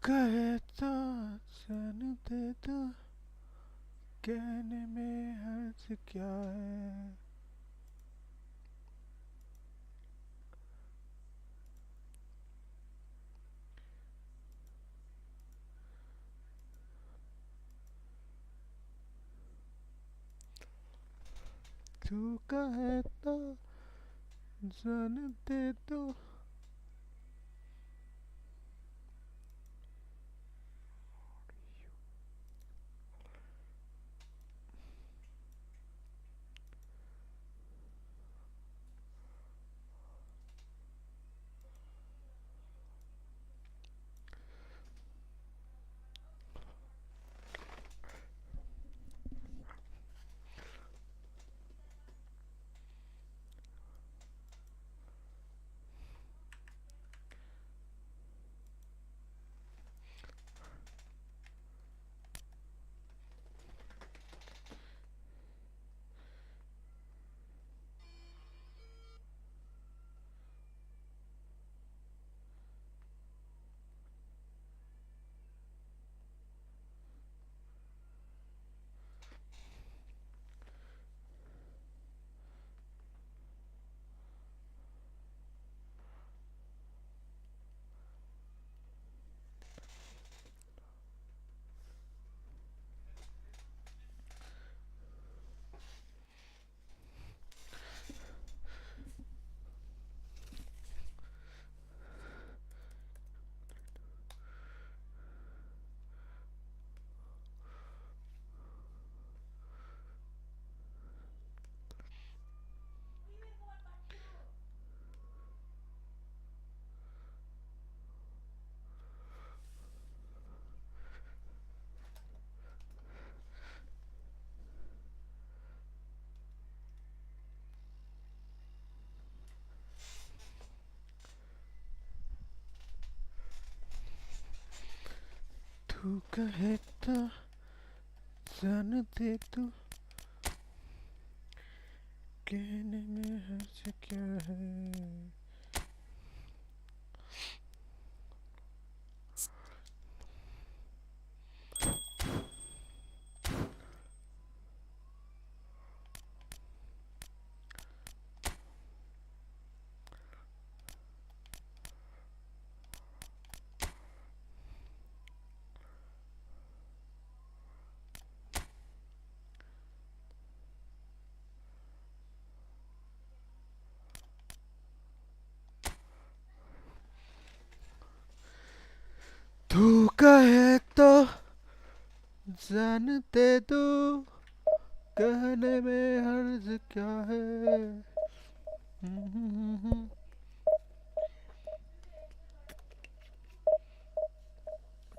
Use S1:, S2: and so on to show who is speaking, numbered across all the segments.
S1: कहे तो जाने दे दो कहने में हर्ज क्या है तू कहे तो जाने दे दो तू कहे तो जाने दे दो कहने में हर्ज क्या है तू कहे तो जाने दे दो कहने में हर्ज क्या है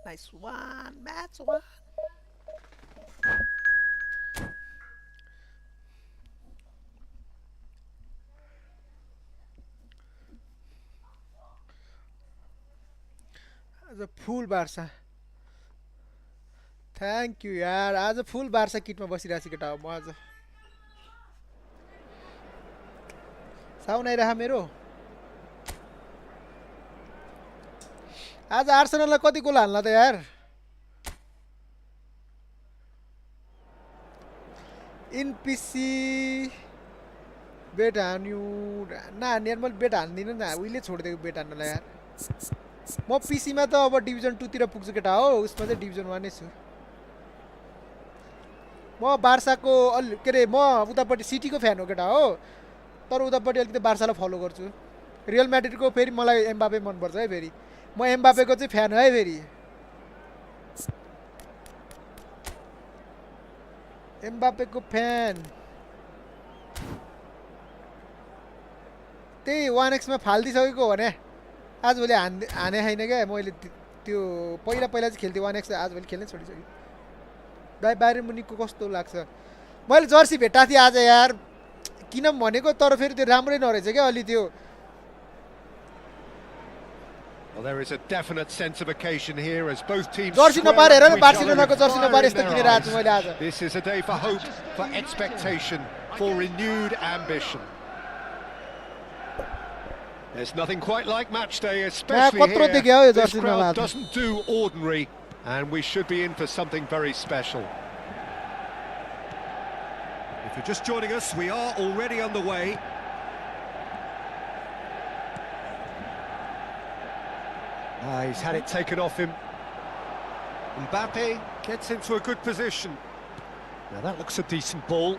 S1: Nice one, match one. आज फुल बार्सा थ्याङ्क यू यार आज फुल बार्सा किटमा बसिरहेको छु केटा म आज साउन आइरह मेरो आज आर्सेनललाई कति गोल हाल्ला त यार इन पिसी बेट हान्यो नानी यार मैले बेट हान्दिनँ नि उहिले छोडिदिएको बेट हान्नलाई यार म पिसीमा त अब डिभिजन 2 तिर पुग्छु केटा हो उसमा चाहिँ डिभिजन 1 नै छु म बार्साको के अरे म उतापट्टि सिटीको फ्यान हो केटा हो तर उतापट्टि अलिकति बार्सालाई फलो गर्छु रियल म्याड्रिडको फेरि मलाई एम्बापे मनपर्छ है फेरि म एम्बापेको चाहिँ फ्यान हो है फेरि एम्बापेको फ्यान त्यही 1x मा फाल्दिसकेको हो भने आजभोलि हाने छैन क्या मैले त्यो पहिला चाहिँ खेल्थेँ 1x आजभोलि खेल्नै छोडिसकेँ बाहिर मुनिको कस्तो लाग्छ मैले जर्सी भेट्टाएको थिएँ आज यार किन भनेको तर फेरि त्यो राम्रै नरहेछ क्या अलि त्यो
S2: Well, there is a definite sense of occasion here as both teams
S1: Jersey नपाएर हेर न बार्सिलोनाको जर्सी नपाएर यस्तो किनेर आएको छु मैले आज
S2: This is a day for hope, for expectation, for renewed ambition. There's nothing quite like match day, especially
S1: कत्रो
S2: here.
S1: देख्यो यो
S2: This
S1: Jersey
S2: crowd
S1: नलाद
S2: doesn't do ordinary, and we should be in for something very special. If you're just joining us, we are already on the way. He's had it taken off him. Mbappe gets into a good position. Now that looks a decent ball.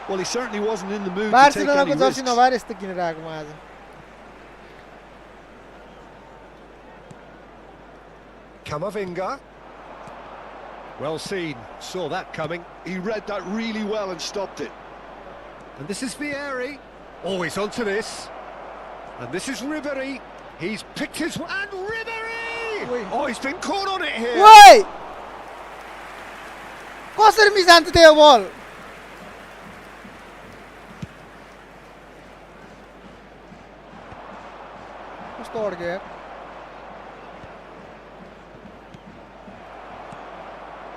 S3: Well, he certainly wasn't in the mood to take
S1: बार्सिलोनाको
S3: any
S1: Jersey
S3: risks.
S1: नभएर यस्तो किनेर आएको म आज
S2: Camavinga. Well seen, saw that coming.
S3: He read that really well and stopped it.
S2: And this is Vieri. Oh, he's onto this. And this is Ribery. He's picked his... And Ribery!
S1: Wait.
S2: Oh, he's been caught on it here.
S1: ओइ कसरी miss जान्छ त्यो बल कस्तो अड्क्यो यार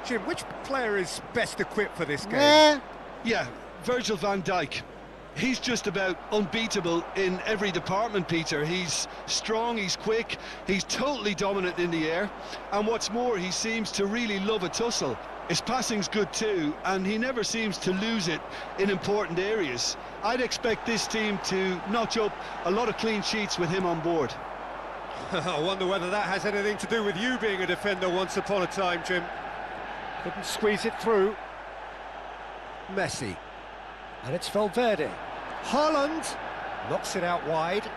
S2: Jim, which player is best equipped for this game?
S1: Nah.
S3: Yeah, Virgil van Dijk. He's just about unbeatable in every department, Peter. He's strong, he's quick, he's totally dominant in the air. And what's more, he seems to really love a tussle. His passing's good too, and he never seems to lose it in important areas. I'd expect this team to notch up a lot of clean sheets with him on board.
S2: I wonder whether that has anything to do with you being a defender once upon a time, Jim. Couldn't squeeze it through. Messi. And it's Valverde. Haaland knocks it out wide.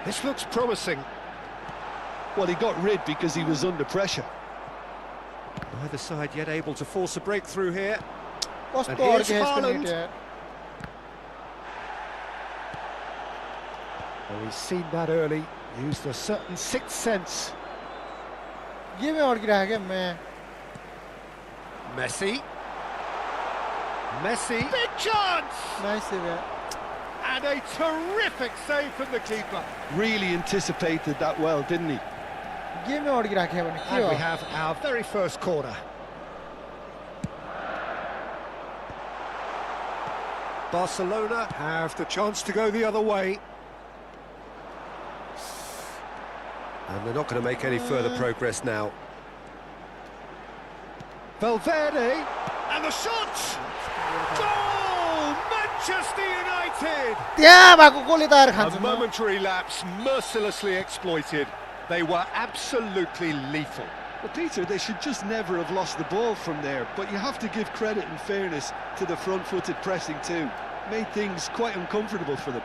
S2: This looks promising.
S3: Well, he got rid because he was under pressure.
S2: Neither side yet able to force a breakthrough here.
S1: कस्तो
S2: And here's
S1: अड्क्यो यसको
S2: Haaland.
S1: Net यार
S2: Oh, he's seen that early. Used a certain sixth sense.
S1: गेमै अड्किरहेको क्या मैं
S2: Messi. Messi. Big chance!
S1: Nice save यार
S2: And a terrific save from the keeper.
S3: Really anticipated that well, didn't he?
S1: गेमै अड्किरहेको भने के
S2: And
S1: हो
S2: we have our very first corner. Barcelona have the chance to go the other way. And they're not going to make any further progress now. Valverde, and the shot! Goal! Manchester United!
S1: त्यहाँ भएको गोलले त यार
S2: A
S1: खान्छ म
S2: momentary lapse mercilessly exploited. They were absolutely lethal.
S3: Well, Peter, they should just never have lost the ball from there, but you have to give credit and fairness to the front-footed pressing too. Made things quite uncomfortable for them.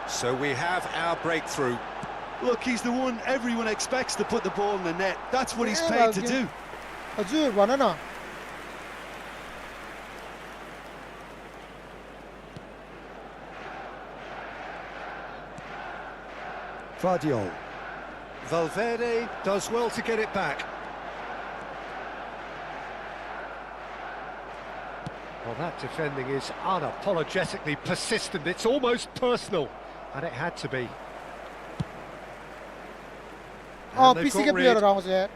S2: So we have our breakthrough.
S3: Look, he's the one everyone expects to put the ball in the net. That's what he's
S1: Yeah,
S3: paid to
S1: well,
S3: do.
S1: हजुर भन न
S2: Vardiol. Valverde does well to get it back. Well, that defending is unapologetically persistent. It's almost personal, and it had to be.
S1: Uh
S2: And they've
S1: पिसीकै
S2: got rid.
S1: प्लेयरहरू आउँछ यार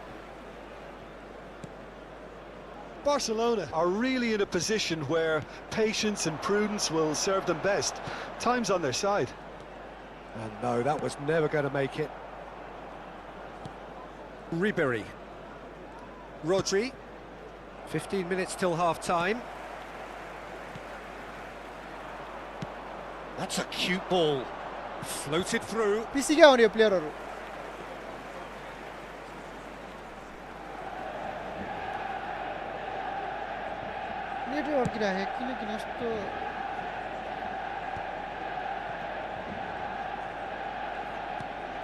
S3: Barcelona are really in a position where patience and prudence will serve them best. Time's on their side.
S2: And no, that was never going to make it. Ribery. Rodri. 15 minutes till half-time. That's a cute ball. Floated through.
S1: पिसीकै आउने यो प्लेयरहरू नेटै अड्किरहेको किन किन यस्तो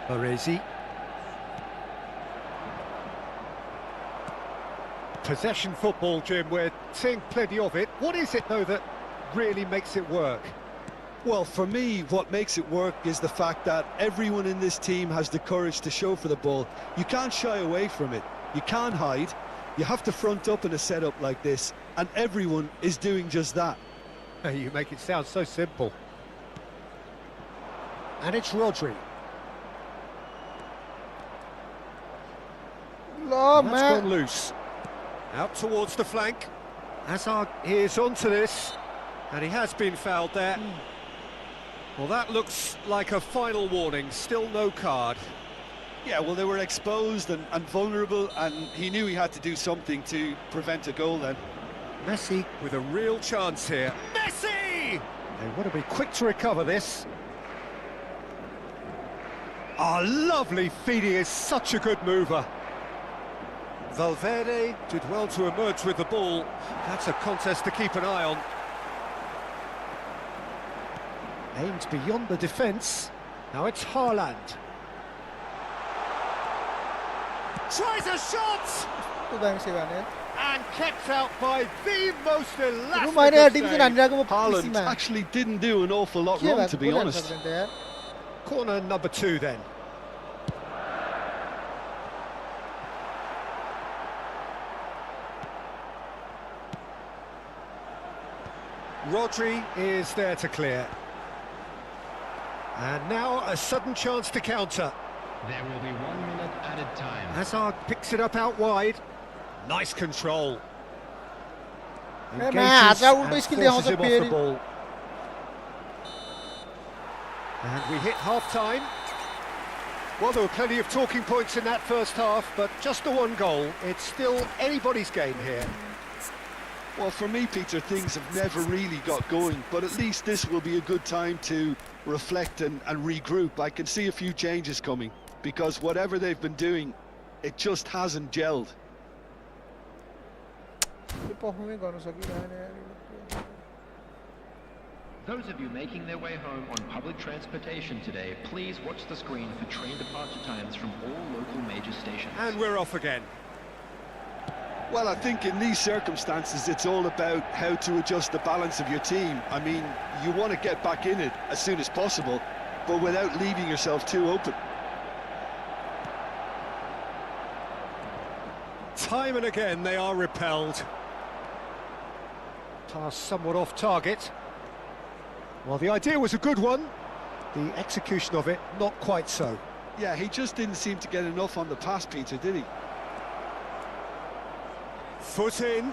S2: Baresi. Possession football, Jim, we're seeing plenty of it. What is it, though, that really makes it work?
S3: Well, for me, what makes it work is the fact that everyone in this team has the courage to show for the ball. You can't shy away from it. You can't hide. You have to front up in a setup like this, and everyone is doing just that.
S2: You make it sound so simple. And it's Rodri.
S1: ल
S2: And that's
S1: मा
S2: gone loose. Out towards the flank. Hazard is onto this. And he has been fouled there. Well, that looks like a final warning. Still no card.
S3: Yeah, well, they were exposed and vulnerable, and he knew he had to do something to prevent a goal then.
S2: Messi with a real chance here. Messi! They want to be quick to recover this. Ah, lovely feed. He is such a good mover. Valverde did well to emerge with the ball. That's a contest to keep an eye on. Aimed beyond the defence. Now it's Haaland. Tries a shot!
S1: Tudo bem, Silvano.
S2: And kept out by the most
S1: Rumah ini
S2: elastic
S1: tim
S2: of
S1: चाहिँ
S2: save.
S1: हानिरहेको म
S3: Haaland
S1: खुसीमा
S3: actually didn't do an awful lot
S1: के
S3: wrong,
S1: भएको
S3: to be
S1: गोल हाल्न
S3: honest.
S1: सक्दैन त यार
S2: Corner number 2 then. Rodri is there to clear. And now a sudden chance to counter.
S4: There will be 1 minute added time.
S2: Hazard picks it up out wide. Nice control.
S1: man,
S2: Engages
S1: Hazard ulto
S2: and
S1: skill देखाउँछ
S2: forces him off
S1: फेरि
S2: the ball. And we hit half-time. Well, there were plenty of talking points in that first half, but just the one goal. It's still anybody's game here.
S3: Well, for me, Peter, things have never really got going, but at least this will be a good time to reflect and regroup. I can see a few changes coming, because whatever they've been doing, it just hasn't gelled.
S1: पर्फर्मै गर्न सकिरहेन यार यो लोग।
S4: Those of you making their way home on public transportation today, please watch the screen for train departure times from all local major stations.
S2: And we're off again.
S3: Well, I think in these circumstances, it's all about how to adjust the balance of your team. I mean, you want to get back in it as soon as possible, but without leaving yourself too open.
S2: Time and again they are repelled. Pass somewhat off target. Well, the idea was a good one. The execution of it, not quite so.
S3: Yeah, he just didn't seem to get enough on the pass, Peter, did he?
S2: Foot in.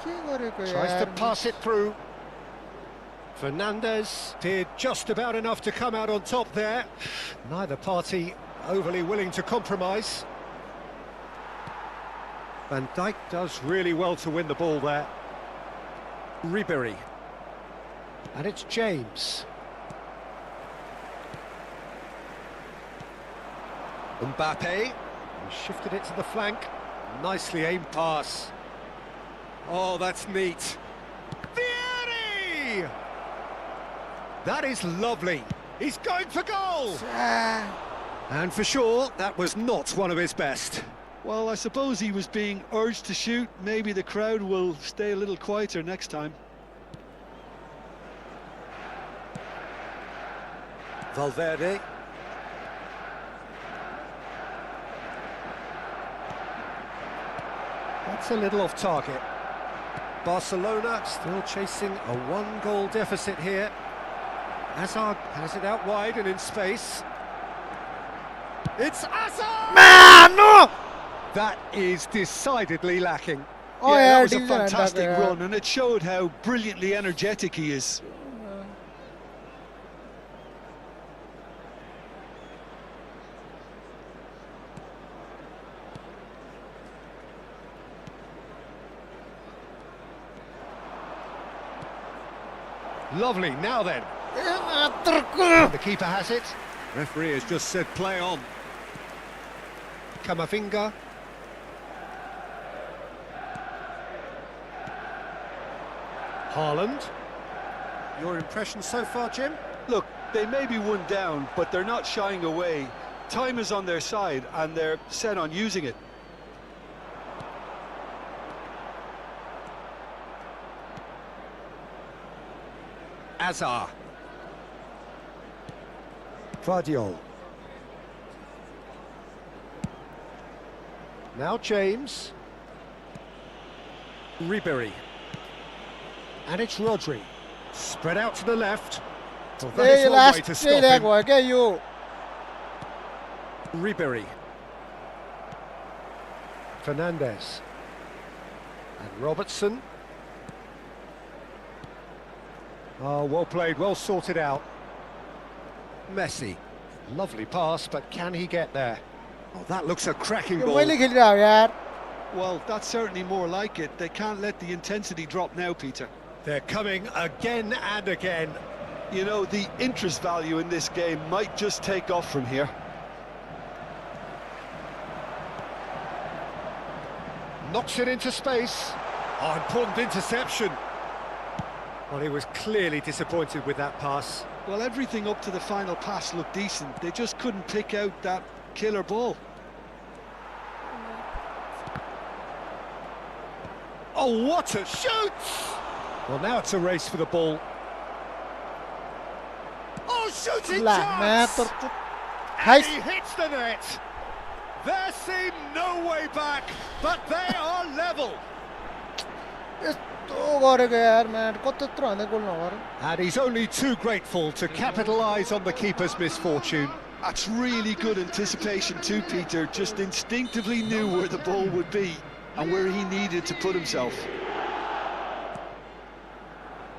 S1: के गरेको
S2: Tries to
S1: यार
S2: pass it through. Fernandez did just about enough to come out on top there. Neither party overly willing to compromise. Van Dijk does really well to win the ball there. Ribery. And it's James. Mbappe. He shifted it to the flank. Nicely aimed pass. Oh, that's neat. Vieri! That is lovely. He's going for goal! And for sure, that was not one of his best.
S3: Well, I suppose he was being urged to shoot. Maybe the crowd will stay a little quieter next time.
S2: Valverde. That's a little off target. Barcelona still chasing a one-goal deficit here. Hazard has it out wide and in space. It's Hazard!
S1: Mano!
S2: That is decidedly lacking.
S1: Oh
S3: Yeah,
S1: यार
S3: that was a
S1: division
S3: fantastic
S1: हान्दाको यार
S3: run, and it showed how brilliantly energetic he is.
S2: Lovely, now then.
S1: मात्रको
S2: The keeper has it. Referee has just said play on. Camavinga. Haaland. Your impression so far, Jim?
S3: Look, they may be one down, but they're not shying away. Time is on their side, and they're set on using it.
S2: Azar. Vardiol. Now James. Ribery. And it's Rodri. Spread out to the left. Well, that is
S1: A
S2: one way
S1: last
S2: to
S1: चाहिँ
S2: stop
S1: lag
S2: him.
S1: भयो क्या यो
S2: Ribery. Fernandez. And Robertson. Oh, well played, well sorted out. Messi. Lovely pass, but can he get there? Oh, that looks a cracking
S1: yo
S2: ball.
S1: मैले खेलिरहेको यार
S3: Well, that's certainly more like it. They can't let the intensity drop now, Peter.
S2: They're coming again and again.
S3: You know, the interest value in this game might just take off from here.
S2: Knocks it into space. Oh, important interception. Well, he was clearly disappointed with that pass.
S3: Well, everything up to the final pass looked decent. They just couldn't pick out that killer ball.
S2: Oh, what a shoot! Well, now it's a race for the ball. Oh, shooting
S1: ला
S2: chance!
S1: म्याटर
S2: And he hits the net. There seemed no way back, but they are level.
S1: यस्तो गरेको यार mat कति यत्रो हान्दै गोल नगर
S2: And he's only too grateful to capitalise on the keeper's misfortune.
S3: That's really good anticipation too, Peter. Just instinctively knew where the ball would be and where he needed to put himself.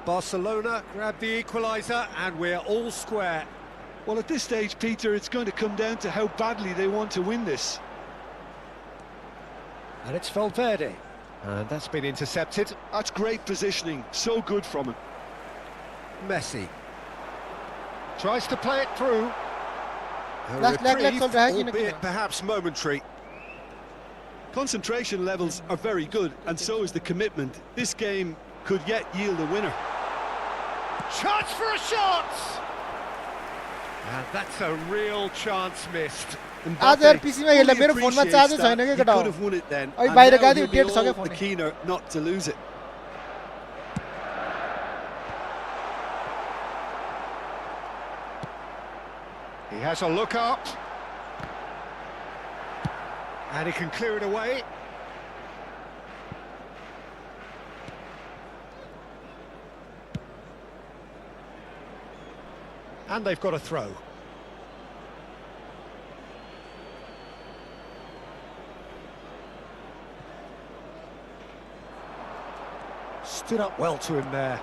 S2: Barcelona grab the equaliser and we're all square.
S3: Well, at this stage, Peter, it's going to come down to how badly they want to win this.
S2: And it's Valverde. And that's been intercepted.
S3: That's great positioning. So good from him.
S2: Messi. Tries to play it through. A
S1: Last leg
S2: reprieve,
S1: चल रहा है कि नहीं?
S2: albeit perhaps momentary.
S3: Concentration levels are very good, and so is the commitment. This game could yet yield a winner.
S2: Chance for a shot! And that's a real chance missed.
S1: आज यार PC मा खेल्दा मेरो फोनमा चार्जै छैन के
S3: He
S1: केटा
S3: could have won it then.
S1: अहिले
S3: And
S1: बाहिर
S3: now
S1: गयो
S3: he'll be
S1: डेट सक्यो
S3: all the
S1: phone
S3: keener not to lose it.
S2: He has a look up. And he can clear it away. And they've got a throw. Stood up well to him there.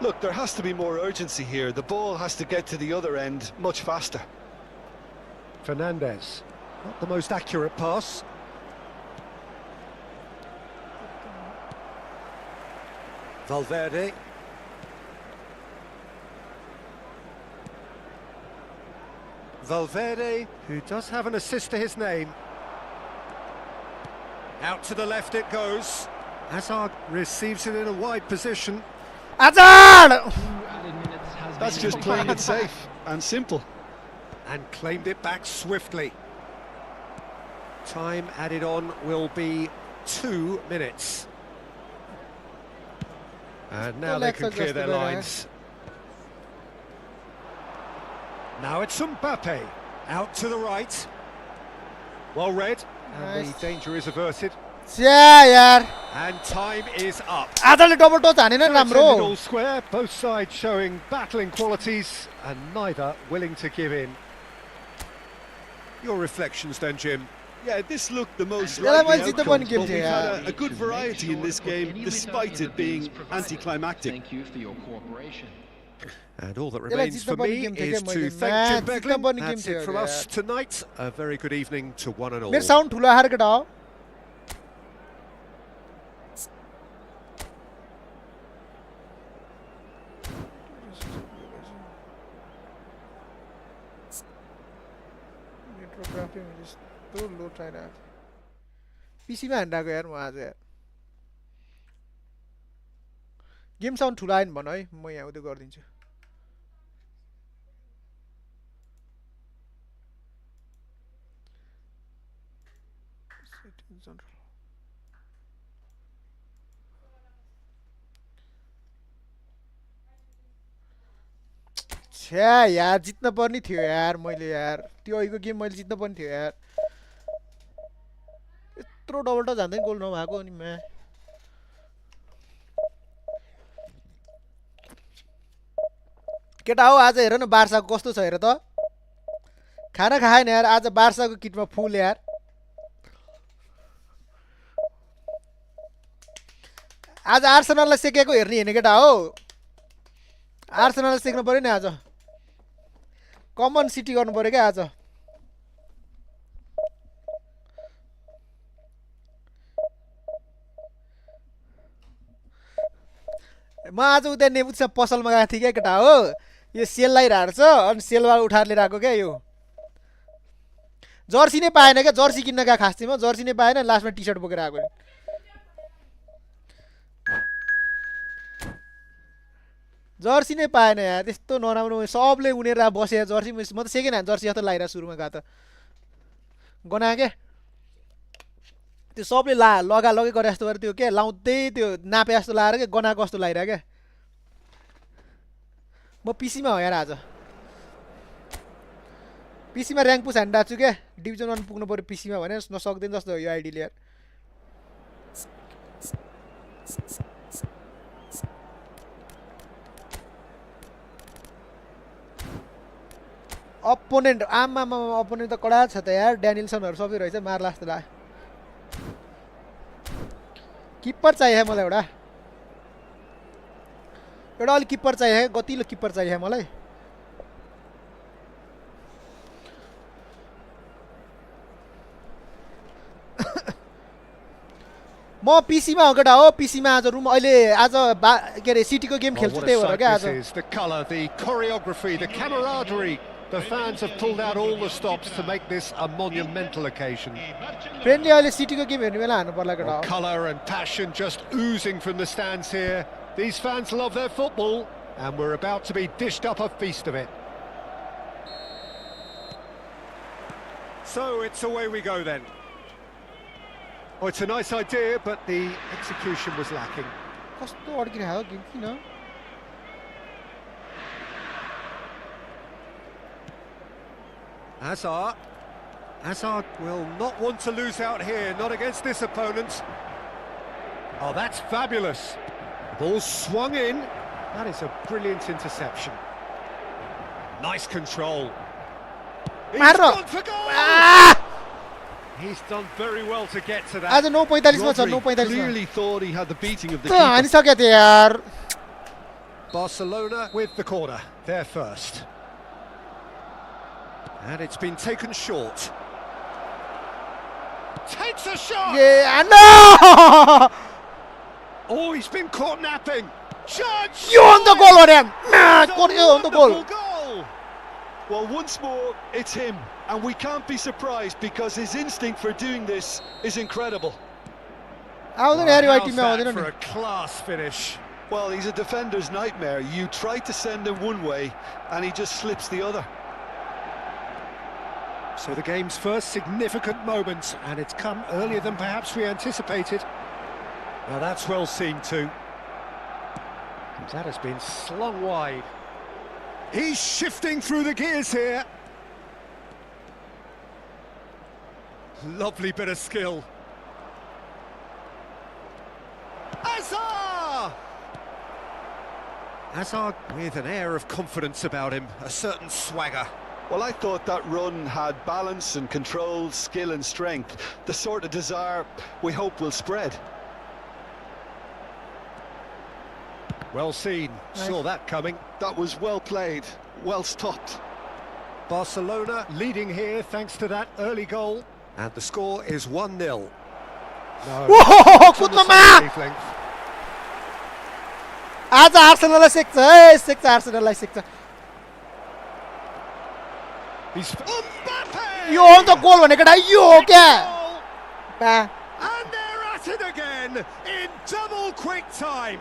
S3: Look, there has to be more urgency here. The ball has to get to the other end much faster.
S2: Fernandez. Not the most accurate pass. Valverde. Valverde, who does have an assist to his name. Out to the left it goes. Hazard receives it in a wide position.
S1: आजाड
S3: That's just playing it safe and simple.
S2: And claimed it back swiftly. Time added on will be 2 minutes. And now they can clear their lines. Now it's Mbappe, out to the right. Well read, and
S1: Nice.
S2: the danger is averted.
S1: छ्या यार
S2: And time is up.
S1: आजाडले double touch हानेन
S2: So it's
S1: राम्रो
S2: ended all square, both sides showing battling qualities, and neither willing to give in. Your reflections then, Jim?
S3: Yeah, this looked the most
S1: Yeah,
S3: likely
S1: well, it's the
S3: outcome,
S1: one
S3: but
S1: game,
S3: we've
S1: yeah.
S3: had a good variety in this game, despite it being anticlimactic.
S4: Thank you for your cooperation.
S2: And all that
S1: Yeah,
S2: remains
S1: it's
S2: for
S1: the one
S2: me
S1: game
S2: is
S1: taken,
S2: to
S1: my
S2: thank Jim
S1: man. It's the one
S2: Beglin.
S1: game
S2: That's it from
S1: taken,
S2: us tonight. A very good evening to one and all.
S1: मेरो sound ठुलो आएर केटा हो network यस्तो लो चाहिरहेको पिसीमा हान्डाको यार म आज यार गेम साउन्ड ठुलो आएन भन है म यहाँ उयो गरिदिन्छु छ्या यार जित्न पर्ने थियो यार मैले यार त्यो अहिलेको गेम मैले जित्न पर्ने थियो यार यत्रो डबल टच हान्दै गोल नभएको अनि म्या केटा हो आज हेर न बार्साको कस्तो छ हेर त खाना खाएन यार आज बार्साको किटमा फुल यार आज आर्सेनललाई सेकेको हेर्ने हेर्ने केटा हो आर्सेनल सिक्नु पर्यो नि आज कमन सिटी गर्नु पर्यो क्या आज म आज उता नेबुतसँग पसलमा गएको थिएँ क्या केटा हो यो सेल लगाइरहेको छ अनि सेलबाट उठाएर लिएर आएको क्या यो जर्सी नै पाएन क्या जर्सी किन्न गएको खास चाहिँ म जर्सी नै पाएन लास्टमा टी सर्ट बोकेर आएको जर्सी नै पाएन यार त्यस्तो नराम्रो सबले उनेर बसे जर्सी म त सेकेन्ड ह्यान्ड जर्सी जस्तो लगाइरहेको सुरुमा गएको त गना के त्यो सबले लगै गरे जस्तो गरेर त्यो के लाउँदै त्यो नापे जस्तो लाएर के गनाएको जस्तो लगाइरहेको क्या म पिसीमा हो यार आज पिसीमा ऱ्याङ्क पुस हानिरहेको छु क्या डिभिजन 1 पुग्नु पर्यो पिसीमा भने नसक्दैन जस्तो हो यो आइडीले यार अपोनेन्ट आमामा अपोनेन्ट त कडा छ त यार ड्यानियल्सनहरू सबै रहेछ मार्ला जस्तो लाग्यो किप्पर चाहियो मलाई एउटा अलिक किप्पर चाहियो गतिलो किप्पर चाहियो मलाई म पिसीमा हो केटा हो पिसीमा आज रुम अहिले आज के अरे सिटीको गेम खेल्छु त्यही भएर क्या आज
S2: The fans have pulled out all the stops to make this a monumental occasion.
S1: Friendly अहिले सिटीको गेम हेर्ने बेला हान्नु पर्ला केटा
S2: Colour and passion just oozing from the stands here. These fans love their football and we're about to be dished up a feast of it. So it's away we go then. Oh, it's a nice idea, but the execution was lacking.
S1: कस्तो अड्किरहेको game किन
S2: Hazard will not want to lose out here, not against this opponent. Oh, that's fabulous. Ball swung in. That is a brilliant interception. Nice control. He's gone for goal! He's done very well to get to that.
S1: आज 9:45 मा छ 9:45
S3: clearly thought he had the beating of the
S1: keeper. हानिसक्यो त यार.
S2: Barcelona with the corner, there first. And it's been taken short. Takes a shot!
S1: Yeah, no!
S2: Oh, he's been caught napping. Judge!
S1: You on the goal on him! You on the goal!
S3: Well, once more, it's him. And we can't be surprised because his instinct for doing this is incredible.
S2: How's that for a class finish?
S3: Well, he's a defender's nightmare. You try to send him one way and he just slips the other.
S2: So the game's first significant moment, and it's come earlier than perhaps we anticipated. Now that's well seen too. That has been slung wide. He's shifting through the gears here. Lovely bit of skill. Hazard with an air of confidence about him, a certain swagger.
S3: Well, I thought that run had balance and control, skill and strength. The sort of desire we hope will spread.
S2: Well seen, saw that coming.
S3: That was well played, well stopped.
S2: Barcelona leading here thanks to that early goal. And the score is 1-0.
S1: Whoa, good mama! आज आर्सेनललाई सेक्छ है सेक्छ आर्सेनललाई सेक्छ यो हो नि त गोल भनेको डा यो हो क्या
S2: And they're at it again in double quick time.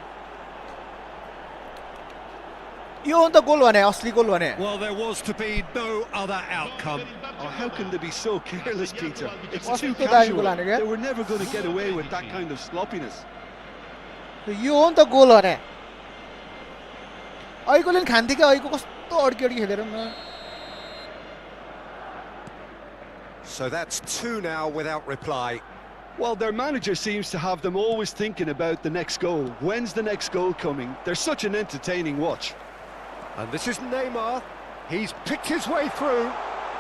S1: यो हो नि त गोल भने असली गोल भने
S2: Well, there was to be no other outcome.
S3: Oh, how can they be so careless, Peter? It's too casual. They were never going to get away with that kind of sloppiness.
S1: यो हो नि त गोल भने अहिलेले नि खान्थे क्या अहिलेको कस्तो अड्की खेलेर न
S2: So that's 2 now without reply.
S3: Well, their manager seems to have them always thinking about the next goal. When's the next goal coming? They're such an entertaining watch.
S2: And this is Neymar. He's picked his way through.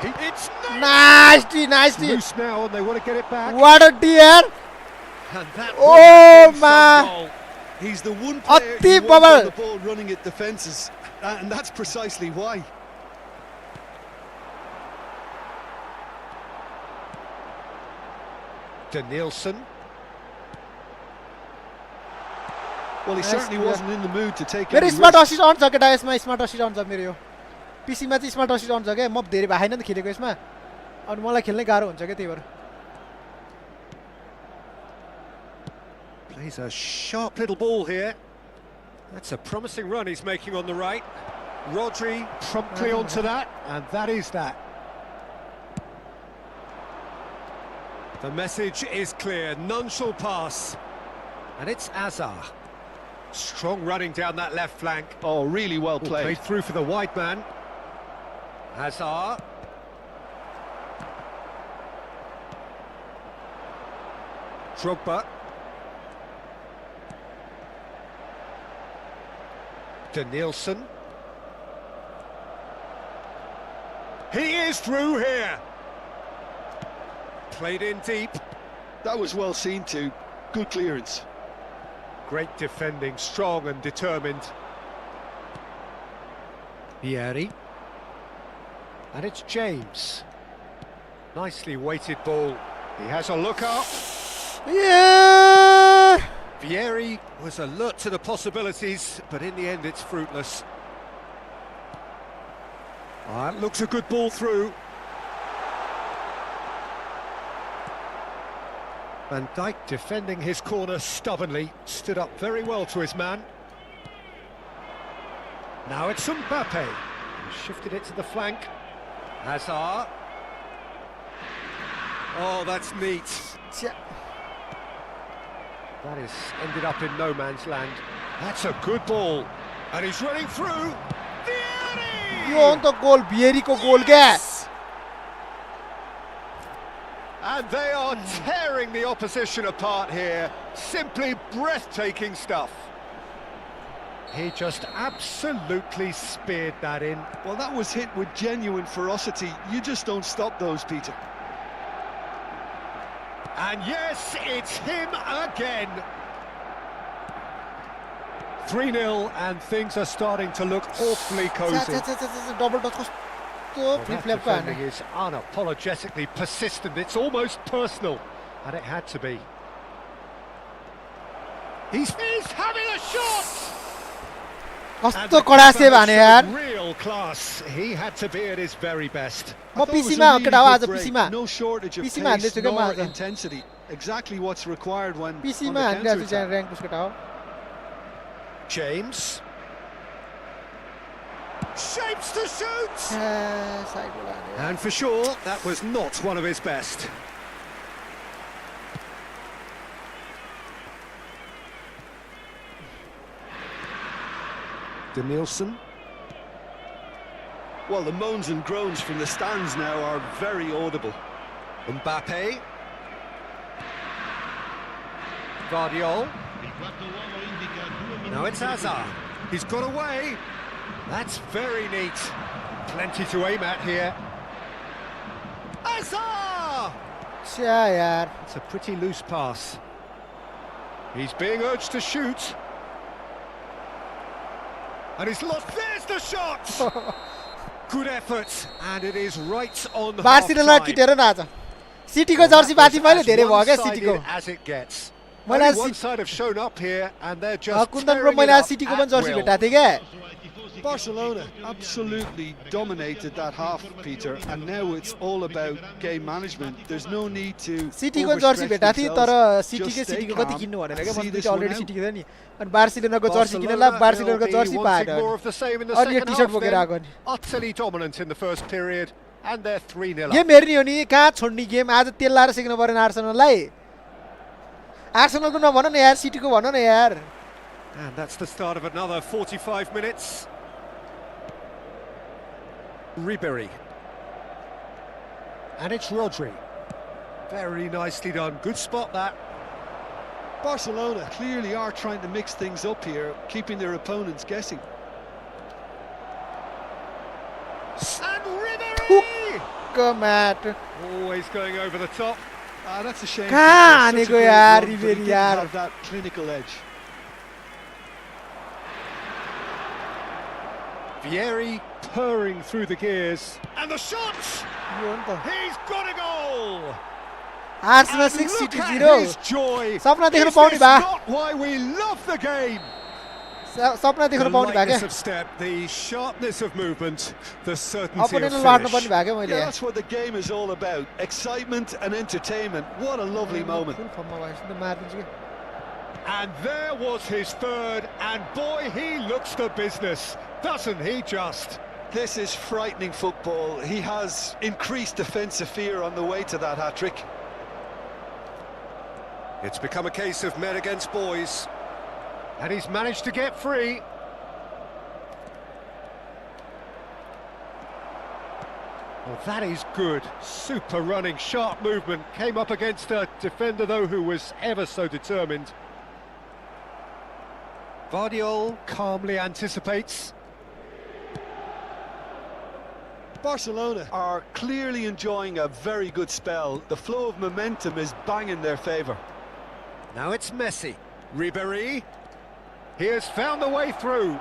S2: It's
S1: nicely.
S2: Loose now and they want to get it back.
S1: What a dear.
S2: And that
S1: oh
S2: my.
S3: He's the one player who won't the ball running at defences. and that's precisely why.
S2: Danielson.
S3: Well, he certainly wasn't in the mood to take
S1: मेरो
S3: any
S1: smart
S3: risks.
S1: Assist अन छ केटा यसमा smart assist अन छ मेरो यो पीसीमा चाहिँ smart assist अन छ के म धेरै भाइ हैन त खेलेको यसमा अनि मलाई खेल्नै गाह्रो हुन्छ के त्यही भएर
S2: Plays a sharp little ball here. That's a promising run he's making on the right. Rodri promptly onto that, and that is that. The message is clear, none shall pass. And it's Azar. Strong running down that left flank.
S3: Oh, really well
S2: Played
S3: played.
S2: through for the wide man. Azar. Drogba. Danielson. He is through here. Played in deep.
S3: That was well seen too. Good clearance.
S2: Great defending, strong and determined. Vieri. And it's James. Nicely weighted ball. He has a look up.
S1: Yeah!
S2: Vieri was alert to the possibilities, but in the end it's fruitless. That looks a good ball through. Van Dijk defending his corner stubbornly, stood up very well to his man. Now it's Mbappe. He shifted it to the flank. Hazard. Oh, that's neat. That is ended up in no man's land. That's a good ball. And he's running through. Vieri!
S1: यो अन्त गोल भियरीको गोल क्या
S2: And they are tearing the opposition apart here. Simply breathtaking stuff. He just absolutely speared that in.
S3: Well, that was hit with genuine ferocity. You just don't stop those, Peter.
S2: And yes, it's him again. 3-0 and things are starting to look awfully cosy.
S1: Double touch कस्तो
S2: Well,
S1: flip
S2: that
S1: फ्ल्यापको हाने
S2: defending is unapologetically persistent. It's almost personal, and it had to be. He's having a shot.
S1: कस्तो कडा save हाने यार
S2: Real class. He had to be at his very best.
S3: I
S1: म
S3: thought it was a
S1: पीसीमा
S3: really
S1: केटा हो
S3: good
S1: आज
S3: break.
S1: पीसीमा
S3: No shortage of
S1: PC मा हान्दैछु
S3: pace
S1: क्या म
S3: nor
S1: आज
S3: intensity. Exactly what's required when
S1: पीसीमा
S3: on the
S1: हानिरहेको छु
S3: counter-attack.
S1: Rank पुस केटा हो
S2: James. Shapes to shoot.
S1: साइडबाट हाने
S2: And for sure, that was not one of his best. Danielson.
S3: Well, the moans and groans from the stands now are very audible.
S2: Mbappe. Guardiol. Now it's Hazard. He's got away. That's very neat. Plenty to aim at here. Hazard!
S1: छ्या यार
S2: It's a pretty loose pass. He's being urged to shoot. And he's lost. There's the shot! Good effort. And it is right on
S1: Barcelona
S2: half-time.
S1: किटेर न आज सिटीको Jersey बाँची मैले धेरै भयो क्या सिटीको
S2: one-sided as it gets.
S1: मलाई
S2: Only one side have shown up here, and they're just
S1: Kundan bro
S2: tearing
S1: मैले
S2: it
S1: आज
S2: up
S1: सिटीको
S2: at
S1: पनि जर्सी
S2: will.
S1: भेटाएको थिएँ क्या
S3: Barcelona absolutely dominated that half, Peter, and now it's all about game management. There's no need to
S1: सिटीको jersey भेटाएको थिएँ तर
S3: overstretch
S1: सिटीकै
S3: themselves. Just stay
S1: सिटीको कति
S3: calm
S1: किन्नु भनेर क्या
S3: and see
S1: मैले
S3: this
S1: अलरेडी
S3: one out.
S1: सिटीको थियो नि अनि बार्सिलोनाको जर्सी किनेला
S2: Barcelona
S1: बार्सिलोनाको
S2: will
S1: जर्सी
S2: be
S1: पाएन
S2: wanting more of the same in the
S1: अनि यो
S2: second
S1: टी सर्ट
S2: half
S1: बोकेर
S2: then.
S1: आएको नि
S2: Utterly dominant in the first period, and they're 3-0 up.
S1: Game हेर्ने हो नि कहाँ छोड्ने गेम आज तेल लाएर सिक्नु परेन आर्सेनललाई आर्सेनलको नभन न यार सिटीको भन न यार
S2: And that's the start of another 45 minutes. Ribery. And it's Rodri. Very nicely done. Good spot that.
S3: Barcelona clearly are trying to mix things up here, keeping their opponents guessing.
S2: And Ribery!
S1: म्याट
S2: Always going over the top.
S3: That's a shame.
S1: कहाँ
S3: Peter. Such a
S1: हानेको
S3: great
S1: यार
S3: run, but he
S1: रिबेरी
S3: didn't
S1: यार
S3: have that clinical edge.
S2: Vieri purring through the gears. And the shot!
S1: यो हो नि त
S2: He's got a goal!
S1: Arsenal
S2: And
S1: 6
S2: look
S1: city
S2: at
S1: 0
S2: his joy!
S1: सपना देख्न
S2: Is
S1: पाउने
S2: this
S1: भा
S2: not why we love the game?
S1: सपना
S2: The
S1: देख्न पाउने भा
S2: lightness
S1: के
S2: of step, the sharpness of movement, the certainty of
S1: अपोनेन्टलाई लड्न
S2: finish.
S1: पर्ने भा के मैले
S3: Yeah, that's what the game is all about. Excitement and entertainment. What a lovely moment.
S1: Full फर्ममा भएपछि त मारिदिन्छु के
S2: And there was his third, and boy, he looks the business, doesn't he just?
S3: This is frightening football. He has increased defensive fear on the way to that hat-trick.
S2: It's become a case of men against boys, and he's managed to get free. Well, that is good. Super running, sharp movement. Came up against a defender, though, who was ever so determined. Vardiol calmly anticipates.
S3: Barcelona are clearly enjoying a very good spell. The flow of momentum is bang in their favour.
S2: Now it's Messi. Ribéry. He has found the way through.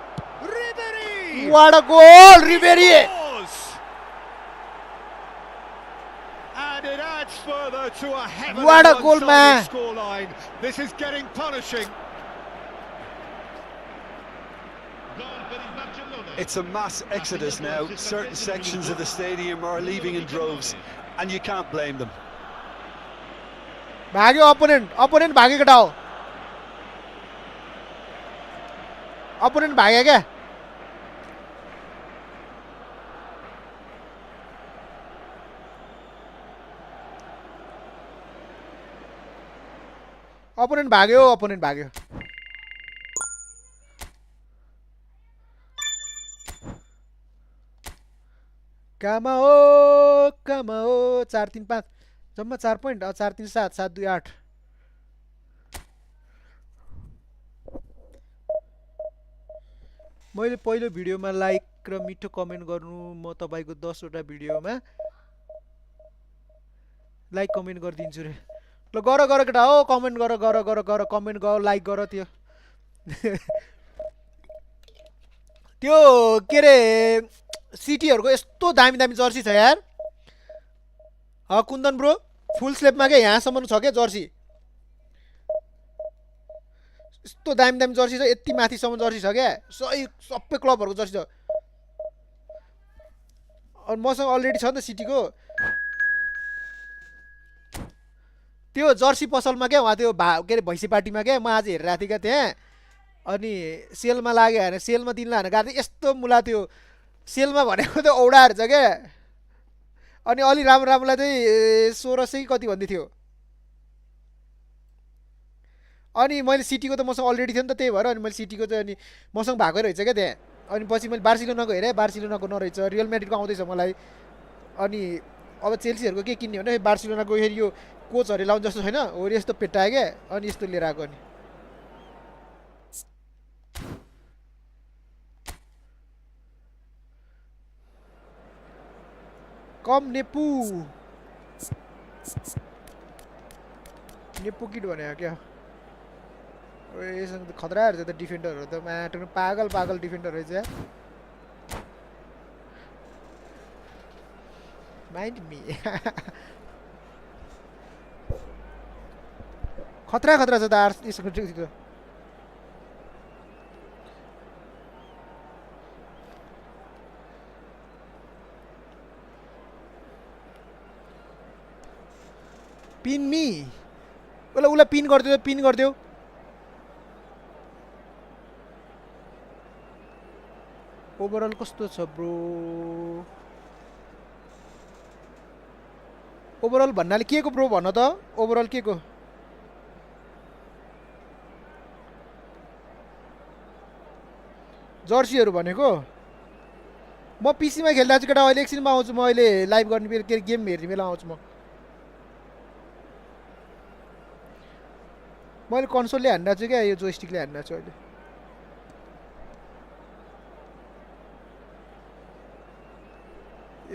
S2: Ribéry!
S1: What a goal Ribery
S2: Scores! And it adds further to a heavily
S1: What a goal, man.
S2: one-sided scoreline. This is getting punishing.
S3: It's a mass exodus now. Certain sections of the stadium are leaving in droves, and you can't blame them.
S1: भाग्यो opponent भाग्यो केटा हो opponent भाग्यो क्या opponent भाग्यो कामा हो 4-3-5 जम्मा 4 point 4-3-7 7-2-8 मैले पहिलो भिडियोमा लाइक र मिठो कमेन्ट गर्नु म तपाईको 10 वटा भिडियोमा लाइक कमेन्ट गरिदिन्छु रे ल गर केटा हो कमेन्ट गर कमेन्ट गर लाइक गर त्यो त्यो के रे सिटीहरुको यस्तो दामी दामी जर्सी छ यार कुन्दन ब्रो फुल स्लेपमा के यहाँसम्म छ के जर्सी यस्तो दामी दामी जर्सी छ यति माथिसम्म जर्सी छ क्या सबै क्लबहरुको जर्सी छ अनि मसँग अलरेडी छ नि त सिटीको त्यो जर्सी पसलमा क्या वहाँ त्यो के रे भैँसी पार्टीमा क्या म आज हेरिरहेको थिएँ क्या त्यहाँ अनि सेलमा लाग्यो भने सेलमा दिनला भने गाडी यस्तो मुला त्यो सेलमा भनेको त औडाहरु छ क्या अनि अलि राम्रोलाई चाहिँ 1600 कति भन्दै थियो अनि मैले सिटीको त मसँग अलरेडी थियो नि त त्यही भएर अनि मैले सिटीको चाहिँ अनि मसँग भएको रहेछ क्या त्यहाँ अनि पछि मैले बार्सिलोनाको हेरेँ बार्सिलोनाको नरहेछ रियल म्याड्रिडको आउँदैछ मलाई अनि अब चेल्सीहरुको के किन्ने भने बार्सिलोनाको फेरि यो कोचहरु लाउन जस्तो छैन हो यस्तो पेटायो क्या अनि यस्तो लिएर आएको अनि कम नेपु किट भने क्या यससँग त खतराहरु छ त डिफेन्डरहरु त माटो पागल डिफेन्डर रहेछ यार माइन्ड मी खतरा छ त यसको पिन मी उला पिन गरिदियो ओभरअल कस्तो छ ब्रो ओभरअल भन्नाले के को ब्रो भन्न त ओभरअल के को जर्सीहरु भनेको म पीसीमा खेल्दा चाहिँ केटा अहिले एकछिनमा आउँछु म अहिले लाइभ गर्ने बेला के गेम हेर्ने बेला आउँछु म मैले कन्सोलले हान्दा छु क्या यो जोयस्टिकले हान्दा छु अहिले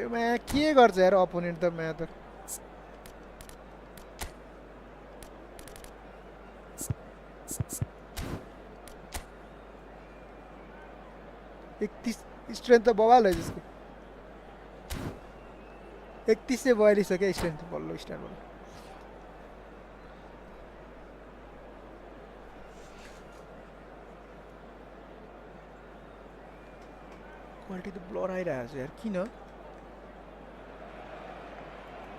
S1: यो मा के गर्छ यार अपोनेन्ट त मा त स्ट्रेन्थ त बवाल हो जसको 3142 हो क्या स्ट्रेन्थ बल्लो स्टार बल्ल क्वालिटी त ब्लर आइरहेको छ यार किन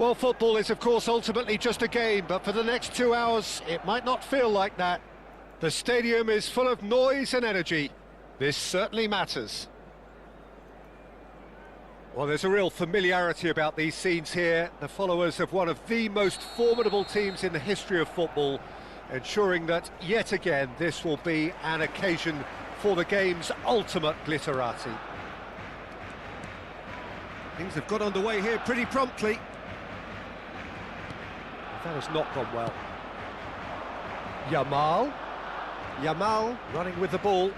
S2: Well, football is, of course, ultimately just a game, but for the next 2 hours, it might not feel like that. The stadium is full of noise and energy. This certainly matters. Well, there's a real familiarity about these scenes here. The followers of one of the most formidable teams in the history of football, ensuring that, yet again, this will be an occasion for the game's ultimate glitterati. Things have got underway here pretty promptly. That has not gone well. Yamal running with the ball.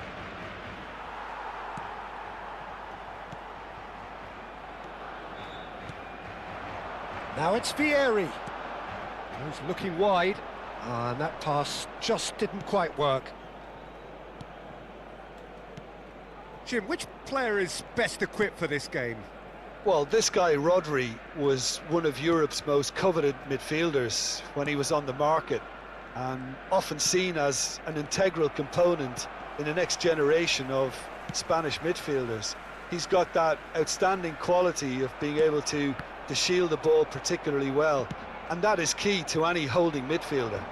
S2: Now it's Vieri. He's looking wide, and that pass just didn't quite work. Jim, which player is best equipped for this game?
S3: Well, this guy, Rodri, was one of Europe's most coveted midfielders when he was on the market, and often seen as an integral component in the next generation of Spanish midfielders. He's got that outstanding quality of being able to shield the ball particularly well, and that is key to any holding midfielder.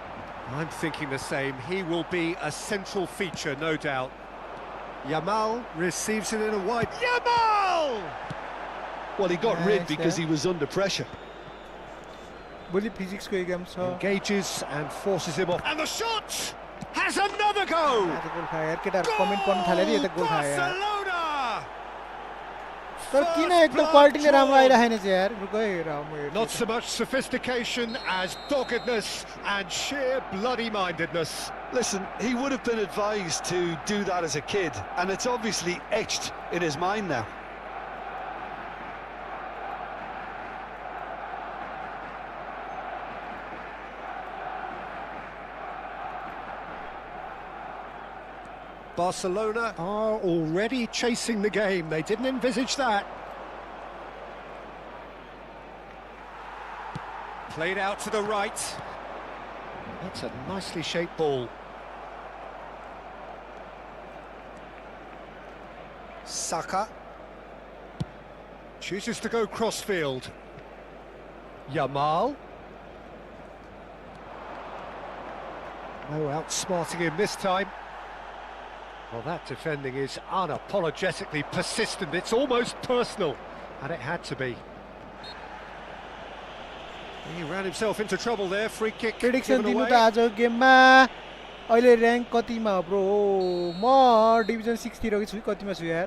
S2: I'm thinking the same. He will be a central feature, no doubt. Yamal receives it in a wide... Yamal!
S3: Well, he got rid because he was under pressure.
S2: Engages and forces him off. And the shot has another go! Goal! Barcelona! Not so much sophistication as doggedness and sheer bloody-mindedness.
S3: Listen, he would have been advised to do that as a kid, and it's obviously etched in his mind now.
S2: Barcelona are already chasing the game. They didn't envisage that. Played out to the right. That's a nicely shaped ball. Saka chooses to go crossfield. Yamal. No outsmarting him this time. Well, that defending is unapologetically persistent. It's almost personal, and it had to be. He ran himself into trouble there. Free kick.
S1: Prediction दिनु त आज गेममा अहिले rank कतिमा हो bro म division 6 तिर छु कतिमा छु यार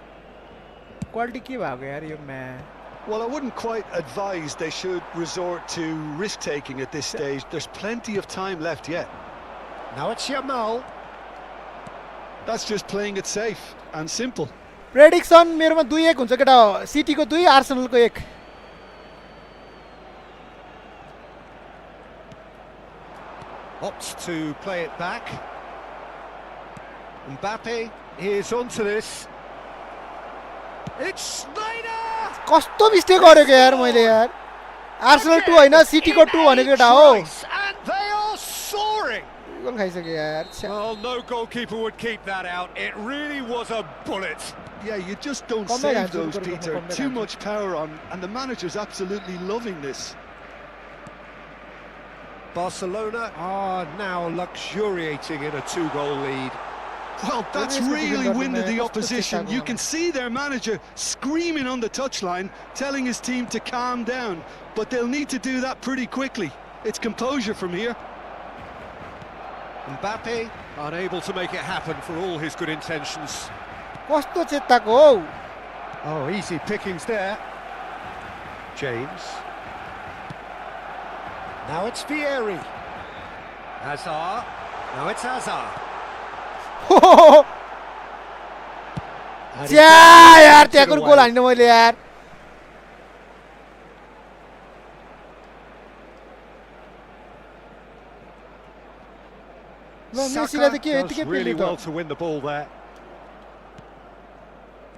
S1: क्वालिटी के भएको यार यो match
S3: Well, I wouldn't quite advise they should resort to risk-taking at this stage. There's plenty of time left yet.
S2: Now it's Yamal.
S3: That's just playing it safe and simple.
S1: Prediction मेरोमा 2-1 हुन्छ केटा city को 2 Arsenal को 1
S2: Opts to play it back. Mbappe is onto this. It's Snyder.
S1: कस्तो mistake गरेको यार मैले यार आर्सेनल 2 हैन सिटी को 2 भनेको केटा हो
S2: And they are soaring.
S1: गोल खाइसक्यो यार
S2: Well, no goalkeeper would keep that out. It really was a bullet.
S3: Yeah, you just don't save those, Peter. Too much power on, and the manager's absolutely loving this.
S2: Barcelona are now luxuriating in a 2-goal lead.
S3: Well, that's really winded the opposition. You can see their manager screaming on the touchline, telling his team to calm down, but they'll need to do that pretty quickly. It's composure from here.
S2: Mbappe unable to make it happen for all his good intentions.
S1: कस्तो चेत्ताको हो
S2: Oh, easy pickings there. James. Now it's Vieri. Hazard. Now it's Hazard.
S1: यार त्यहाँको गोल हान्ने मैले यार
S2: Saka does really well to win the ball there.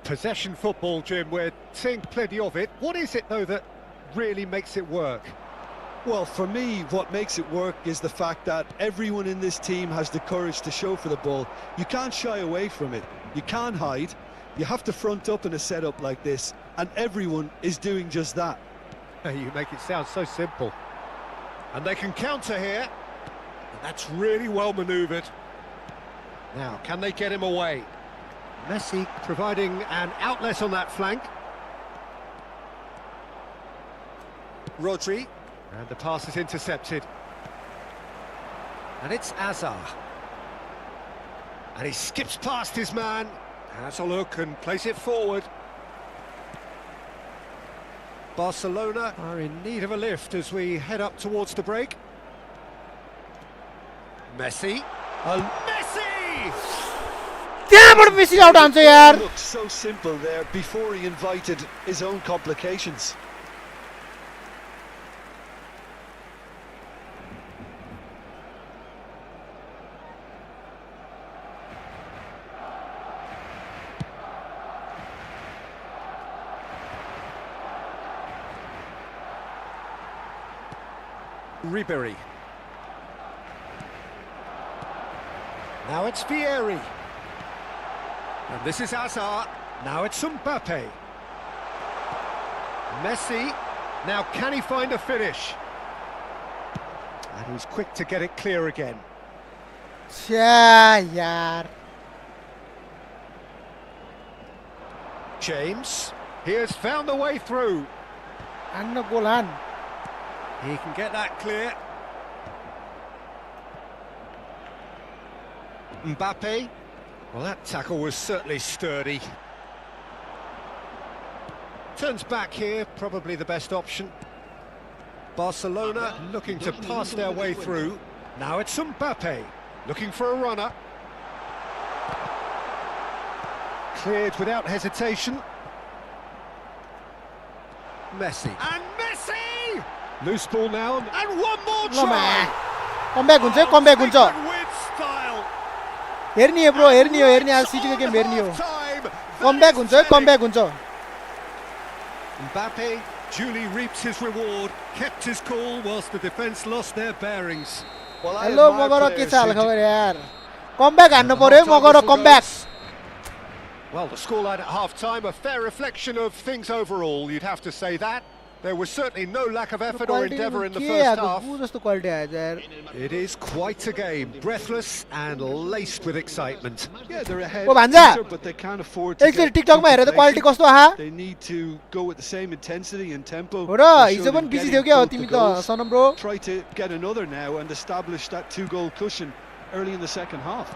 S2: Possession football, Jim, we're seeing plenty of it. What is it, though, that really makes it work?
S3: Well, for me, what makes it work is the fact that everyone in this team has the courage to show for the ball. You can't shy away from it. You can't hide. You have to front up in a setup like this, and everyone is doing just that.
S2: You make it sound so simple. And they can counter here. And that's really well manoeuvred. Now, can they get him away? Messi providing an outlet on that flank. Rodri. And the pass is intercepted. And it's Azar. And he skips past his man. Has a look and plays it forward. Barcelona are in need of a lift as we head up towards the break. Messi. Messi!
S1: त्यहाँबाट Messi out हान्छ यार.
S3: Looked so simple there before he invited his own complications.
S2: Ribery. Now it's Vieri. And this is Azar. Now it's Mbappe. Messi. Now can he find a finish? And he's quick to get it clear again.
S1: छ्या यार.
S2: James. He has found the way through.
S1: हान्न गोल हान.
S2: He can get that clear. Mbappe. Well, that tackle was certainly sturdy. Turns back here, probably the best option. Barcelona looking to pass their way through. Now it's Mbappe, looking for a runner. Cleared without hesitation. Messi. And Messi! Loose ball now, and one more try!
S1: Comeback हुन्छ है, comeback हुन्छ.
S2: With style.
S1: हेर्नी हो bro, हेर्नी हो, हेर्नी. आज सिटीको game हेर्नी हो. Comeback हुन्छ है, comeback हुन्छ.
S2: Mbappe duly reaps his reward, kept his cool whilst the defence lost their bearings.
S1: Hello मगर के छ हाल खबर यार. कमब्याक हान्नु पर्यो है मगर comeback.
S2: Well, the scoreline at half-time, a fair reflection of things overall, you'd have to say that. There was certainly no lack of effort or endeavour in the first half. It is quite a game, breathless and laced with excitement.
S3: Yeah, they're ahead, but they can't afford to
S1: get complacent.
S3: They need to go with the same intensity and tempo.
S1: Try
S3: to get another now and establish that two-goal cushion early in the second half.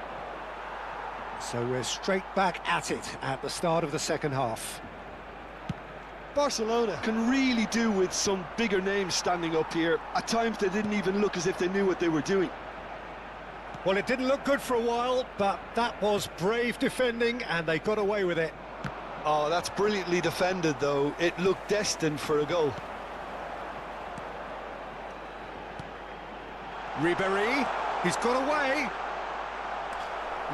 S2: So we're straight back at it at the start of the second half.
S3: Barcelona can really do with some bigger names standing up here. At times they didn't even look as if they knew what they were doing.
S2: Well, it didn't look good for a while, but that was brave defending and they got away with it.
S3: Oh, that's brilliantly defended though. It looked destined for a goal.
S2: Ribery, he's got away.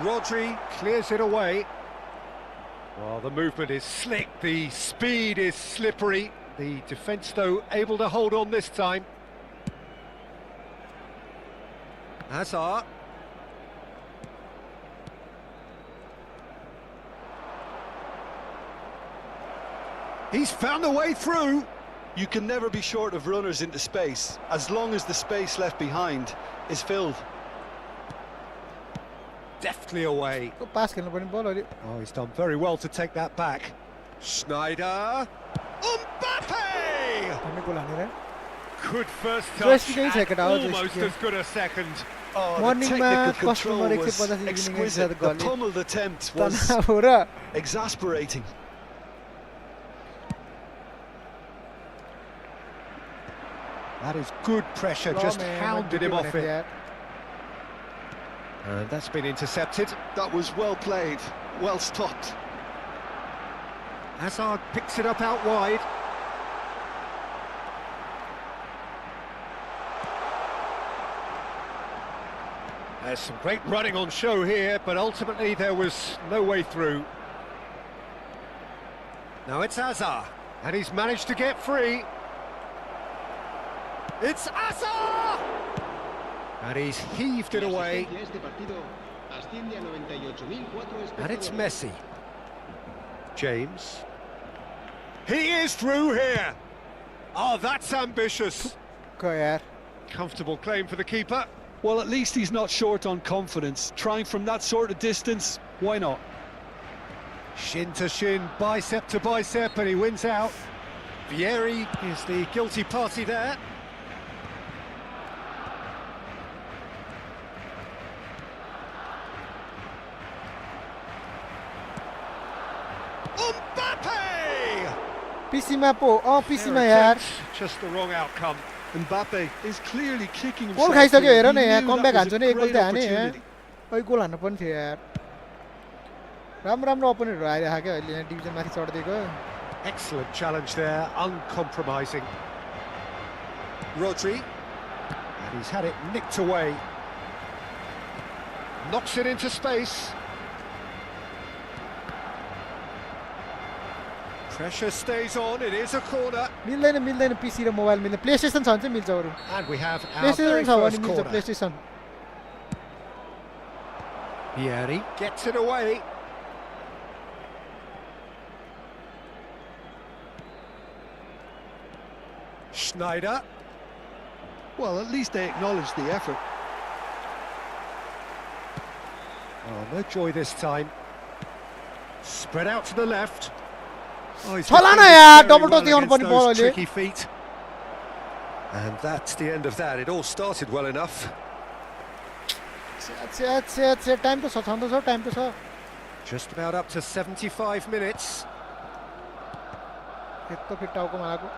S2: Rodri clears it away. Well, the movement is slick, the speed is slippery. The defence, though, able to hold on this time. Hazard. He's found a way through.
S3: You can never be short of runners into space, as long as the space left behind is filled.
S2: Deftly away. Oh, he's done very well to take that back. Schneider. Mbappe! Good first touch, and almost as good a second.
S3: Oh, the technical control was exquisite. The pummeled attempt was exasperating.
S2: That is good pressure, just hounded him off it. And that's been intercepted.
S3: That was well played, well stopped.
S2: Hazard picks it up out wide. There's some great running on show here, but ultimately there was no way through. Now it's Azar, and he's managed to get free. It's Azar! And he's heaved it away. And it's Messi. James. He is through here. Oh, that's ambitious.
S1: को यार
S2: Comfortable claim for the keeper.
S3: Well, at least he's not short on confidence. Trying from that sort of distance, why not?
S2: Shin to shin, bicep to bicep, and he wins out. Vieri is the guilty party there. Mbappe!
S1: PC मा पो PC मा यार
S2: Just the wrong outcome.
S3: Mbappe is clearly kicking
S1: goal
S3: himself.
S1: खाइसक्यो hair
S3: He
S1: न यहाँ
S3: knew
S1: comeback
S3: that was
S1: हान्छु
S3: a
S1: नि एक गोल
S3: great
S1: त हाने यहाँ
S3: opportunity.
S1: ओइ गोल हान्नु पनि थियो यार राम्रो अपोनेन्टहरु आइरहेको क्या अहिले यहाँ डिभिजन माथि चढ्दैको
S2: Excellent challenge there, uncompromising. Rodri, and he's had it nicked away. Knocks it into space. Pressure stays on, it is a corner.
S1: मिल्दैन PC र मोबाइल मिल्दैन प्लेस्टेसन छ भने चाहिँ मिल्छ अरु
S2: And we have our
S1: PlayStation
S2: very
S1: छ भने
S2: first
S1: मिल्छ
S2: corner.
S1: PlayStation
S2: Vieri gets it away. Schneider.
S3: Well, at least they acknowledge the effort.
S2: Oh, no joy this time. Spread out to the left. Oh, he's
S1: Chala na
S2: defended
S1: yaar,
S2: very
S1: double
S2: well
S1: toss दिगाउनु
S2: against
S1: पर्ने
S2: those
S1: ball अहिले
S2: tricky feet. And that's the end of that. It all started well enough.
S1: Time त छ छँदो छ time त छ
S2: Just about up to 75 minutes.
S1: यस्तो fit टाउको मालाको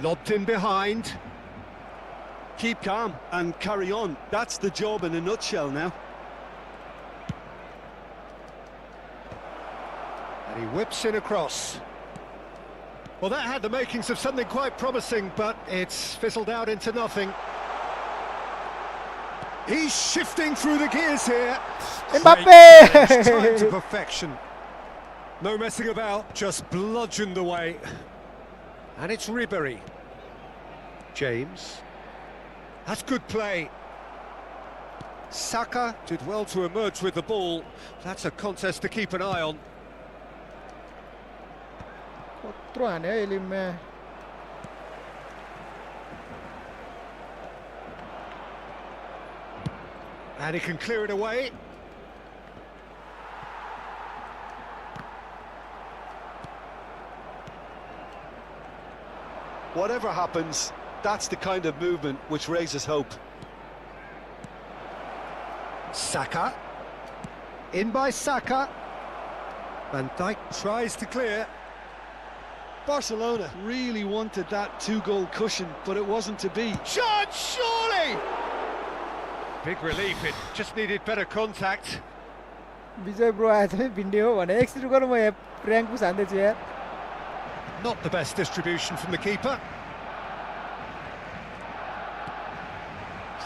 S2: Lobbed in behind.
S3: Keep calm and carry on. That's the job in a nutshell now.
S2: And he whips in across. Well, that had the makings of something quite promising, but it's fizzled out into nothing. He's shifting through the gears here.
S1: Mbappe!
S2: Great challenge, timed to perfection. No messing about, just bludgeoned away. And it's Ribery. James. That's good play. Saka did well to emerge with the ball. That's a contest to keep an eye on.
S1: कत्रो हान्यो एलिममा
S2: And he can clear it away.
S3: Whatever happens, that's the kind of movement which raises hope.
S2: Saka. In by Saka. Van Dijk tries to clear.
S3: Barcelona really wanted that two-goal cushion, but it wasn't to be.
S2: Shot, surely! Big relief, it just needed better contact.
S1: Vijay bro आएछ है भिन्डी हो भने exit गर्नु म यहाँ prank पुस हान्दै छु यार
S2: Not the best distribution from the keeper.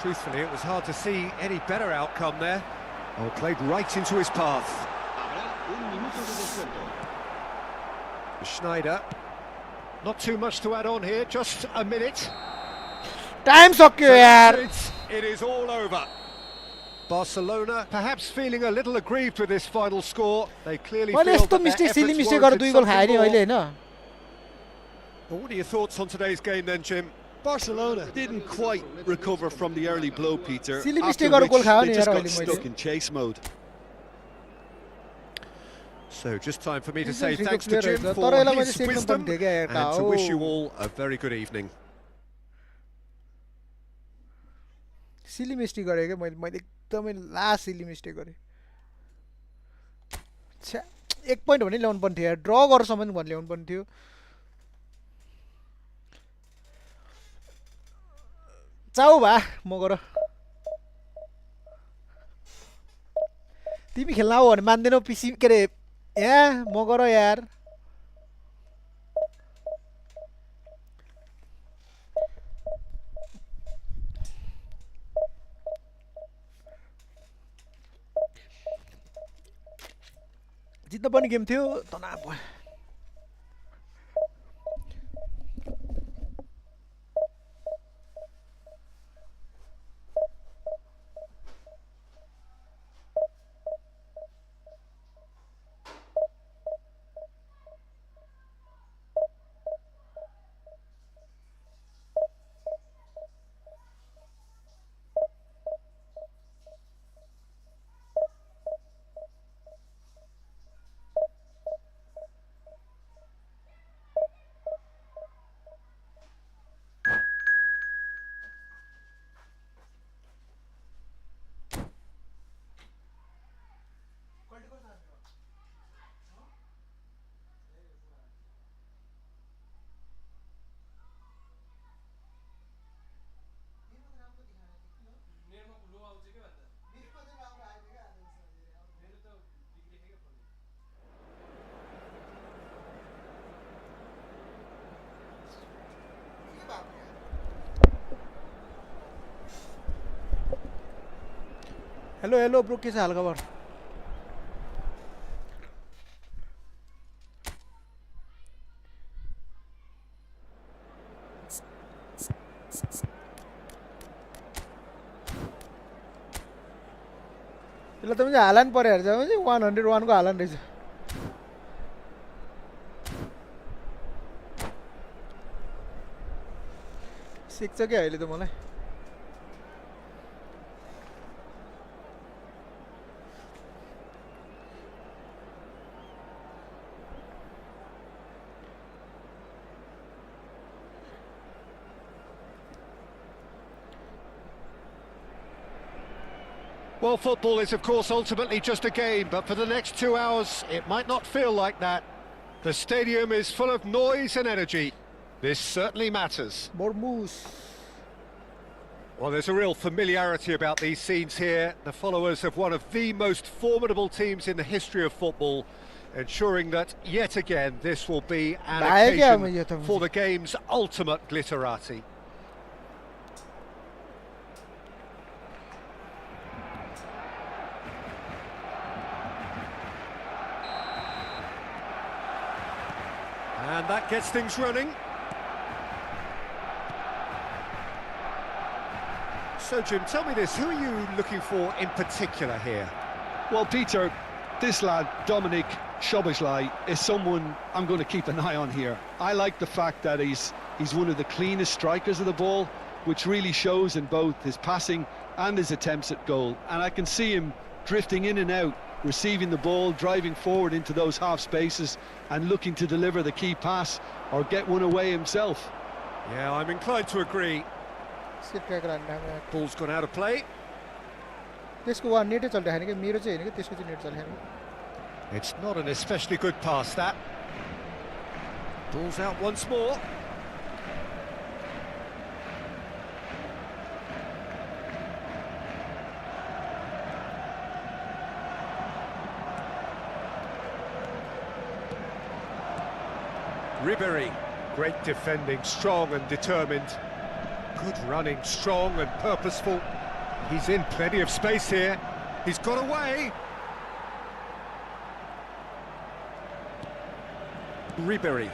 S2: Truthfully, it was hard to see any better outcome there. Oh, played right into his path. Schneider. Not too much to add on here, just a minute.
S1: Time सक्यो यार
S2: It is all over. Barcelona perhaps feeling a little aggrieved with this final score. They clearly feel
S1: मैले यस्तो
S2: that their
S1: mistake silly
S2: efforts
S1: mistake गरेर
S2: warranted
S1: दुई गोल खाएँ नि
S2: something
S1: अहिले
S2: more.
S1: Hahn
S2: Well, what are your thoughts on today's game then, Jim?
S3: Barcelona didn't quite recover from the early blow, Peter.
S1: Silly
S3: After
S1: mistake गरेर
S3: which
S1: गोल खायो
S3: they
S1: नि
S3: just
S1: यार
S3: got
S1: अहिले
S3: stuck
S1: मैले
S3: in chase mode.
S2: So just time for me to
S1: He's
S2: say
S1: a freak
S2: thanks
S1: of
S2: to
S1: player,
S2: Jim
S1: right?
S2: for
S1: तर यसलाई मैले
S2: his
S1: सेक्नु
S2: wisdom
S1: पनि थियो क्या
S2: and
S1: हेर्दा
S2: to wish you
S1: हो
S2: all a very good evening.
S1: Silly mistake गरेँ क्या मैले एकदमै लास्ट सिली मिस्टेक गरेँ छ्या एक पोइन्ट भने ल्याउनु पर्ने थियो यार ड्र गरेरसम्म भने ल्याउनु पर्ने थियो चाउ भा म गर तिमी खेल्न आऊ भने मान्दैनौ पिसी के अरे यहाँ म गर यार जित्न पनि गेम थियो तनाव भयो हेलो हेलो ब्रो के छ हालखबर त्यसलाई त पनि हालान परे हेर्छ भने 101 को हालान रहेछ सिक्छ के अहिले त मलाई
S2: Well, football is, of course, ultimately just a game, but for the next 2 hours, it might not feel like that. The stadium is full of noise and energy. This certainly matters.
S1: More moose.
S2: Well, there's a real familiarity about these scenes here. The followers of one of the most formidable teams in the history of football, ensuring that, yet again, this will be an occasion for the game's ultimate glitterati. And that gets things running. So, Jim, tell me this, who are you looking for in particular here?
S3: Well, Peter, this lad, Dominic Szoboszlai, is someone I'm going to keep an eye on here. I like the fact that he's one of the cleanest strikers of the ball, which really shows in both his passing and his attempts at goal. And I can see him drifting in and out, receiving the ball, driving forward into those half spaces and looking to deliver the key pass or get one away himself.
S2: Yeah, I'm inclined to agree. Ball's gone out of play.
S1: It's
S2: not an especially good pass, that. Ball's out once more. Ribery, great defending, strong and determined. Good running, strong and purposeful. He's in plenty of space here. He's got away. Ribery.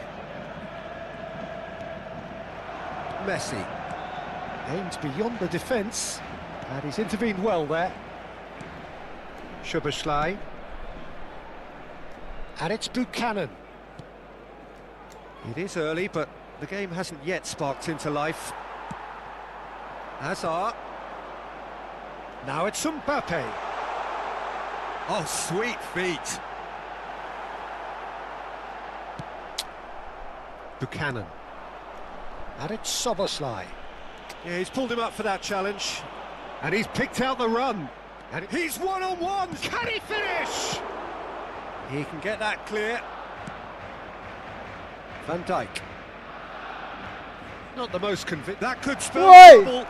S2: Messi. Aimed beyond the defence. And he's intervened well there. Szoboszlai. And it's Buchanan. It is early, but the game hasn't yet sparked into life. Hazard. Now it's Mbappe. Oh, sweet feet. Buchanan. And it's Szoboszlai. Yeah, he's pulled him up for that challenge. And he's picked out the run. And he's one-on-one. Can he finish? He can get that clear. Van Dijk. Not the most convincing. That could spell trouble.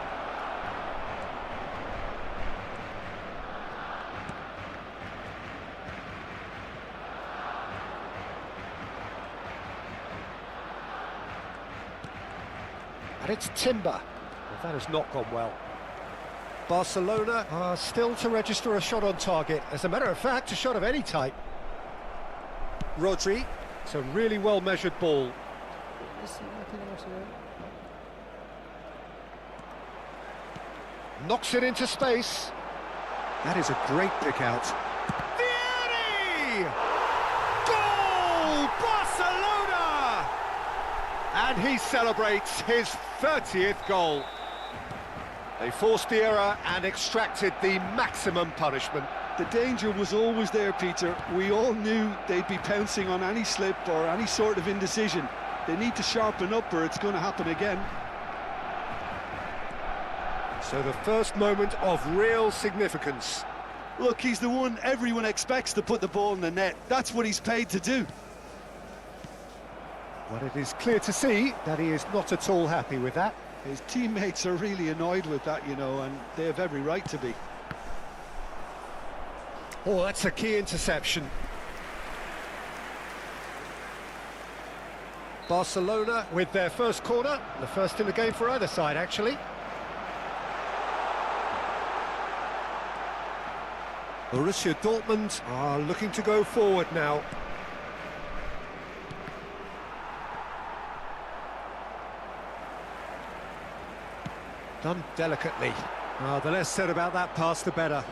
S2: And it's Timber. Well, that has not gone well. Barcelona are still to register a shot on target. As a matter of fact, a shot of any type. Rodri. It's a really well measured ball. Knocks it into space. That is a great pick out. Vieri! Goal! Barcelona! And he celebrates his 30th goal. They forced the error and extracted the maximum punishment.
S3: The danger was always there, Peter. We all knew they'd be pouncing on any slip or any sort of indecision. They need to sharpen up or it's going to happen again.
S2: So the first moment of real significance.
S3: Look, he's the one everyone expects to put the ball in the net. That's what he's paid to do.
S2: But it is clear to see that he is not at all happy with that.
S3: His teammates are really annoyed with that, you know, and they have every right to be.
S2: Oh, that's a key interception. Barcelona with their first corner, the first in the game for either side, actually. Borussia Dortmund are looking to go forward now. Done delicately. Oh, the less said about that pass, the better.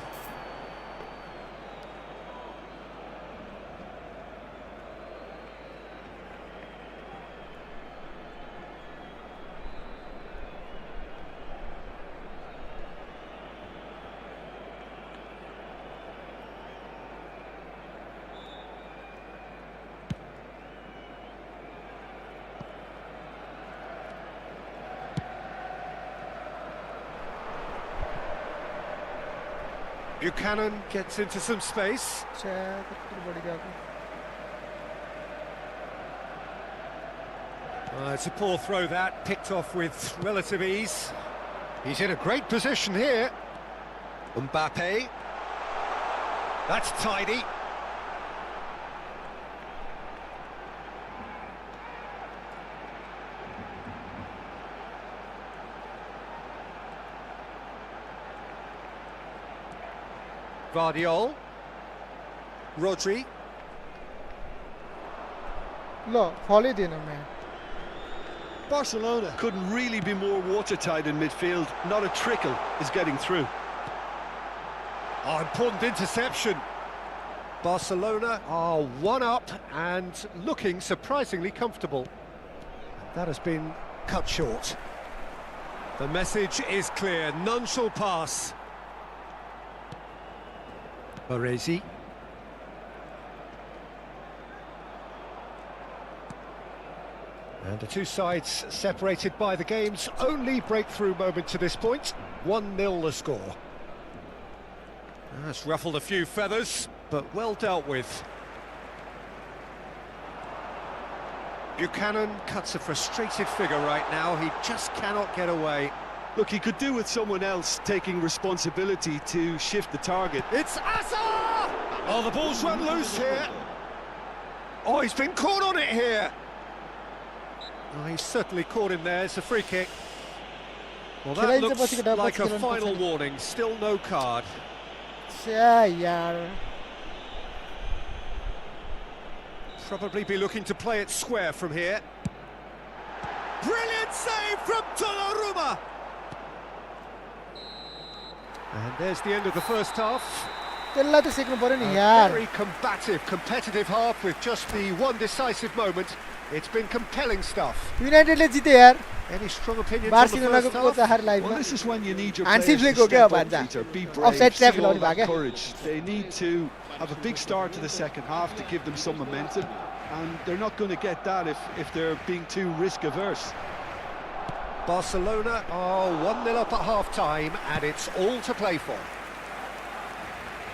S2: Buchanan gets into some space. It's a poor throw that, picked off with relative ease. He's in a great position here. Mbappe. That's tidy. Guardiola, Rodri.
S1: Lo, follow the man.
S3: Barcelona couldn't really be more watertight in midfield. Not a trickle is getting through.
S2: Oh, important interception. Barcelona are one up and looking surprisingly comfortable. That has been cut short. The message is clear, none shall pass. Baresi. And the two sides separated by the game's only breakthrough moment to this point. 1-0 the score. That's ruffled a few feathers, but well dealt with. Buchanan cuts a frustrated figure right now. He just cannot get away.
S3: Look, he could do with someone else taking responsibility to shift the target.
S2: It's Asa! Oh, the ball's run loose here. Oh, he's been caught on it here. Oh, he's certainly caught him there. It's a free kick. Well, that looks like a final warning. Still no card. Probably be looking to play it square from here. Brilliant save from Donnarumma. And there's the end of the first half. A very combative, competitive half with just the one decisive moment. It's been compelling stuff. Any strong opinions on the first half?
S3: Well, this is when you need your players to step up, Peter. Be brave, see all that courage. They need to have a big start to the second half to give them some momentum, and they're not going to get that if they're being too risk-averse.
S2: Barcelona are 1-0 up at half-time, and it's all to play for.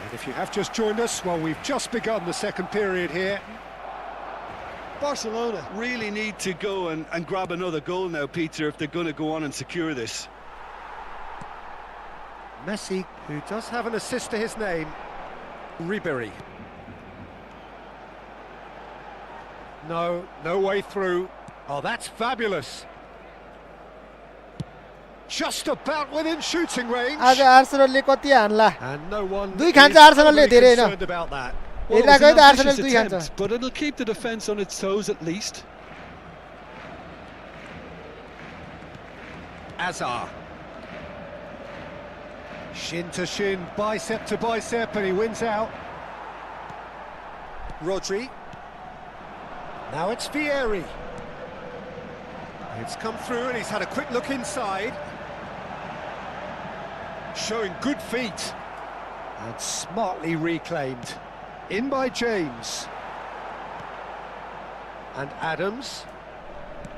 S2: And if you have just joined us, well, we've just begun the second period here.
S3: Barcelona really need to go and grab another goal now, Peter, if they're going to go on and secure this.
S2: Messi, who does have an assist to his name, Ribéry. No way through. Oh, that's fabulous. Just about within shooting range. And no one is really concerned about that.
S3: Well, it
S1: It's
S3: was
S1: like
S3: an
S1: the Arsenal
S3: ambitious
S1: two hands.
S3: attempt, but it'll keep the defence on its toes at least.
S2: Azar. Shin to shin, bicep to bicep, and he wins out. Rodri. Now it's Vieri. It's come through and he's had a quick look inside. Showing good feet. And smartly reclaimed. In by James. And Adams.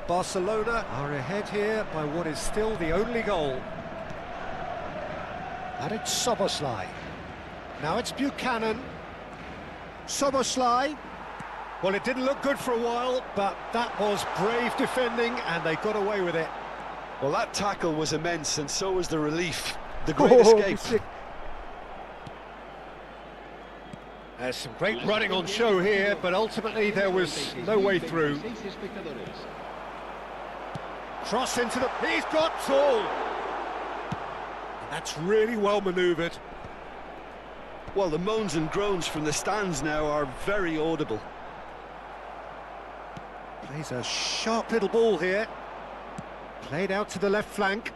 S2: Barcelona are ahead here by what is still the only goal. And it's Soboslai. Now it's Buchanan. Soboslai. Well, it didn't look good for a while, but that was brave defending and they got away with it.
S3: Well, that tackle was immense, and so was the relief. The great escape.
S1: Sick.
S2: There's some great running on show here, but ultimately there was no way through. Cross into the... He's got tall! That's really well manoeuvred.
S3: Well, the moans and groans from the stands now are very audible.
S2: Plays a sharp little ball here. Played out to the left flank.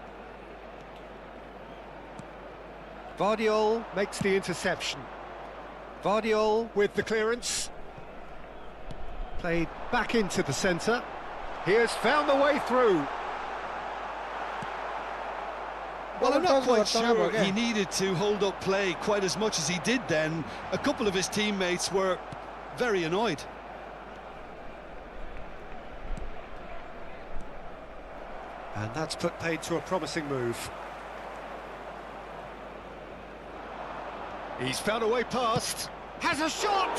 S2: Vardiol makes the interception. Vardiol with the clearance. Played back into the centre. He has found the way through.
S3: Well, I'm not quite sure he needed to hold up play quite as much as he did then. A couple of his teammates were very annoyed.
S2: And that's put paid to a promising move. He's found a way past. Has a shot!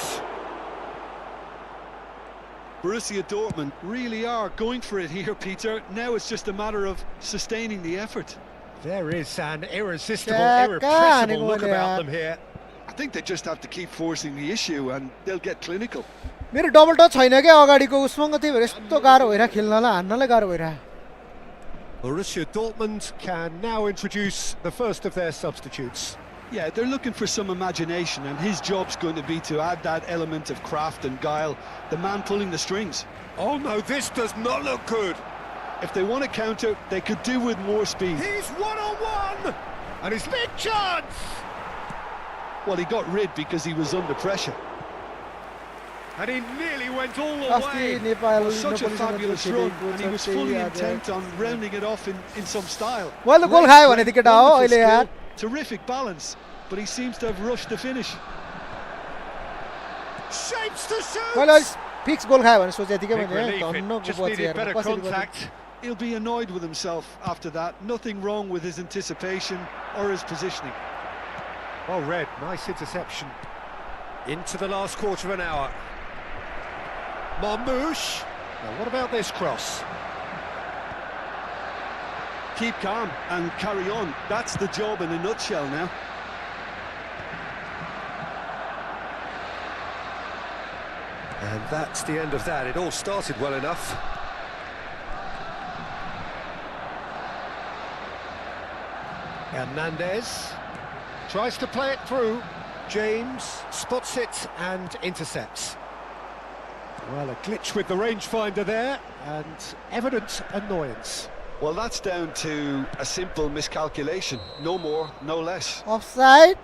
S3: Borussia Dortmund really are going for it here, Peter. Now it's just a matter of sustaining the effort.
S2: There is an irresistible,
S1: Chaka,
S2: irrepressible look about them here.
S3: I think they just have to keep forcing the issue and they'll get clinical.
S1: मेरो double touch छैन क्या अगाडिको उसमा त्यही भएर यस्तो गाह्रो भइरा खेल्नलाई हान्नलाई गाह्रो भइरा
S2: Borussia Dortmund can now introduce the first of their substitutes.
S3: Yeah, they're looking for some imagination, and his job's going to be to add that element of craft and guile, the man pulling the strings.
S2: Oh no, this does not look good.
S3: If they want to counter, they could do with more speed.
S2: He's one-on-one! And his big chance!
S3: Well, he got rid because he was under pressure.
S2: And he nearly went all the
S1: अस्ति
S2: way.
S1: Nepal
S3: Such a fabulous run, and he was fully intent on rounding it off in some style.
S1: मैले गोल खायो भने त केटा हो
S3: Wonderful
S1: अहिले यार
S3: skill, terrific balance, but he seems to have rushed the finish.
S2: Shapes to shoot!
S1: मैले अहिले फिक्स गोल खायो भने सोचेको थिएँ
S2: Big
S1: क्या मैले
S2: relief,
S1: धन्न
S2: it just
S1: बच्यो
S2: needed
S1: यार
S2: better
S1: कसरी
S2: contact.
S3: He'll be annoyed with himself after that. Nothing wrong with his anticipation or his positioning.
S2: Well read, nice interception. Into the last quarter of an hour. Marmouche. Now what about this cross?
S3: Keep calm and carry on. That's the job in a nutshell now.
S2: And that's the end of that. It all started well enough. Hernandez tries to play it through. James spots it and intercepts. Well, a glitch with the rangefinder there, and evident annoyance.
S3: Well, that's down to a simple miscalculation. No more, no less.
S1: Offside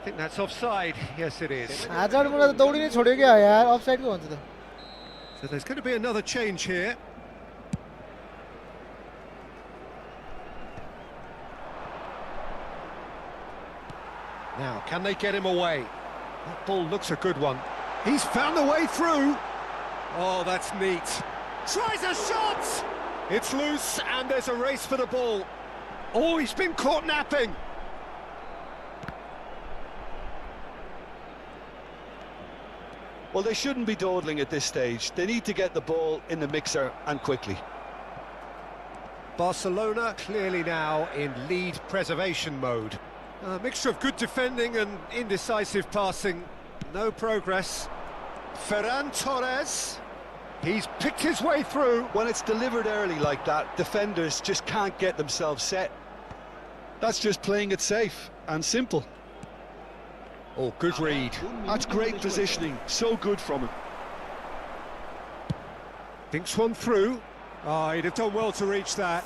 S2: I think that's offside. Yes, it is.
S1: हाजारबाट त दौडी नै छोड्यो क्या यार अफसाइडको भन्छ त
S2: So there's going to be another change here. Now, can they get him away? That ball looks a good one. He's found a way through. Oh, that's neat. Tries a shot! It's loose and there's a race for the ball. Oh, he's been caught napping.
S3: Well, they shouldn't be dawdling at this stage. They need to get the ball in the mixer and quickly.
S2: Barcelona clearly now in lead preservation mode. A mixture of good defending and indecisive passing. No progress. Ferran Torres. He's picked his way through.
S3: When it's delivered early like that, defenders just can't get themselves set. That's just playing it safe and simple.
S2: Oh, good read.
S3: That's great positioning. So good from him.
S2: Thinks one through. Oh, he'd have done well to reach that.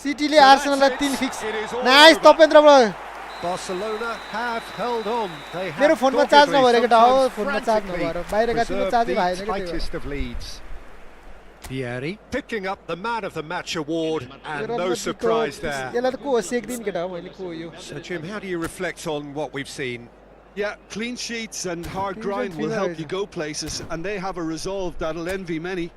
S1: सिटीले आर्सेनललाई 3 fix nice Tapendra bro
S2: Barcelona have held on. They have
S1: मेरो फोनमा charge
S2: doggedly,
S1: नभएर हो
S2: sometimes
S1: फोनमा charge
S2: frantically
S1: नभएर बाहिर गएको
S2: preserved
S1: चार्जै
S2: the
S1: भएन के
S2: tightest of leads. Pieri picking up the man of the match award, and no surprise there.
S1: यसलाई त को हो सेक दिन केटा हो मैले को हो यो
S2: So Jim, how do you reflect on what we've seen?
S3: Yeah, clean sheets and hard
S1: Clean
S3: grind
S1: sheets
S3: will
S1: win
S3: help
S1: out.
S3: you go places, and they have a resolve that'll envy many.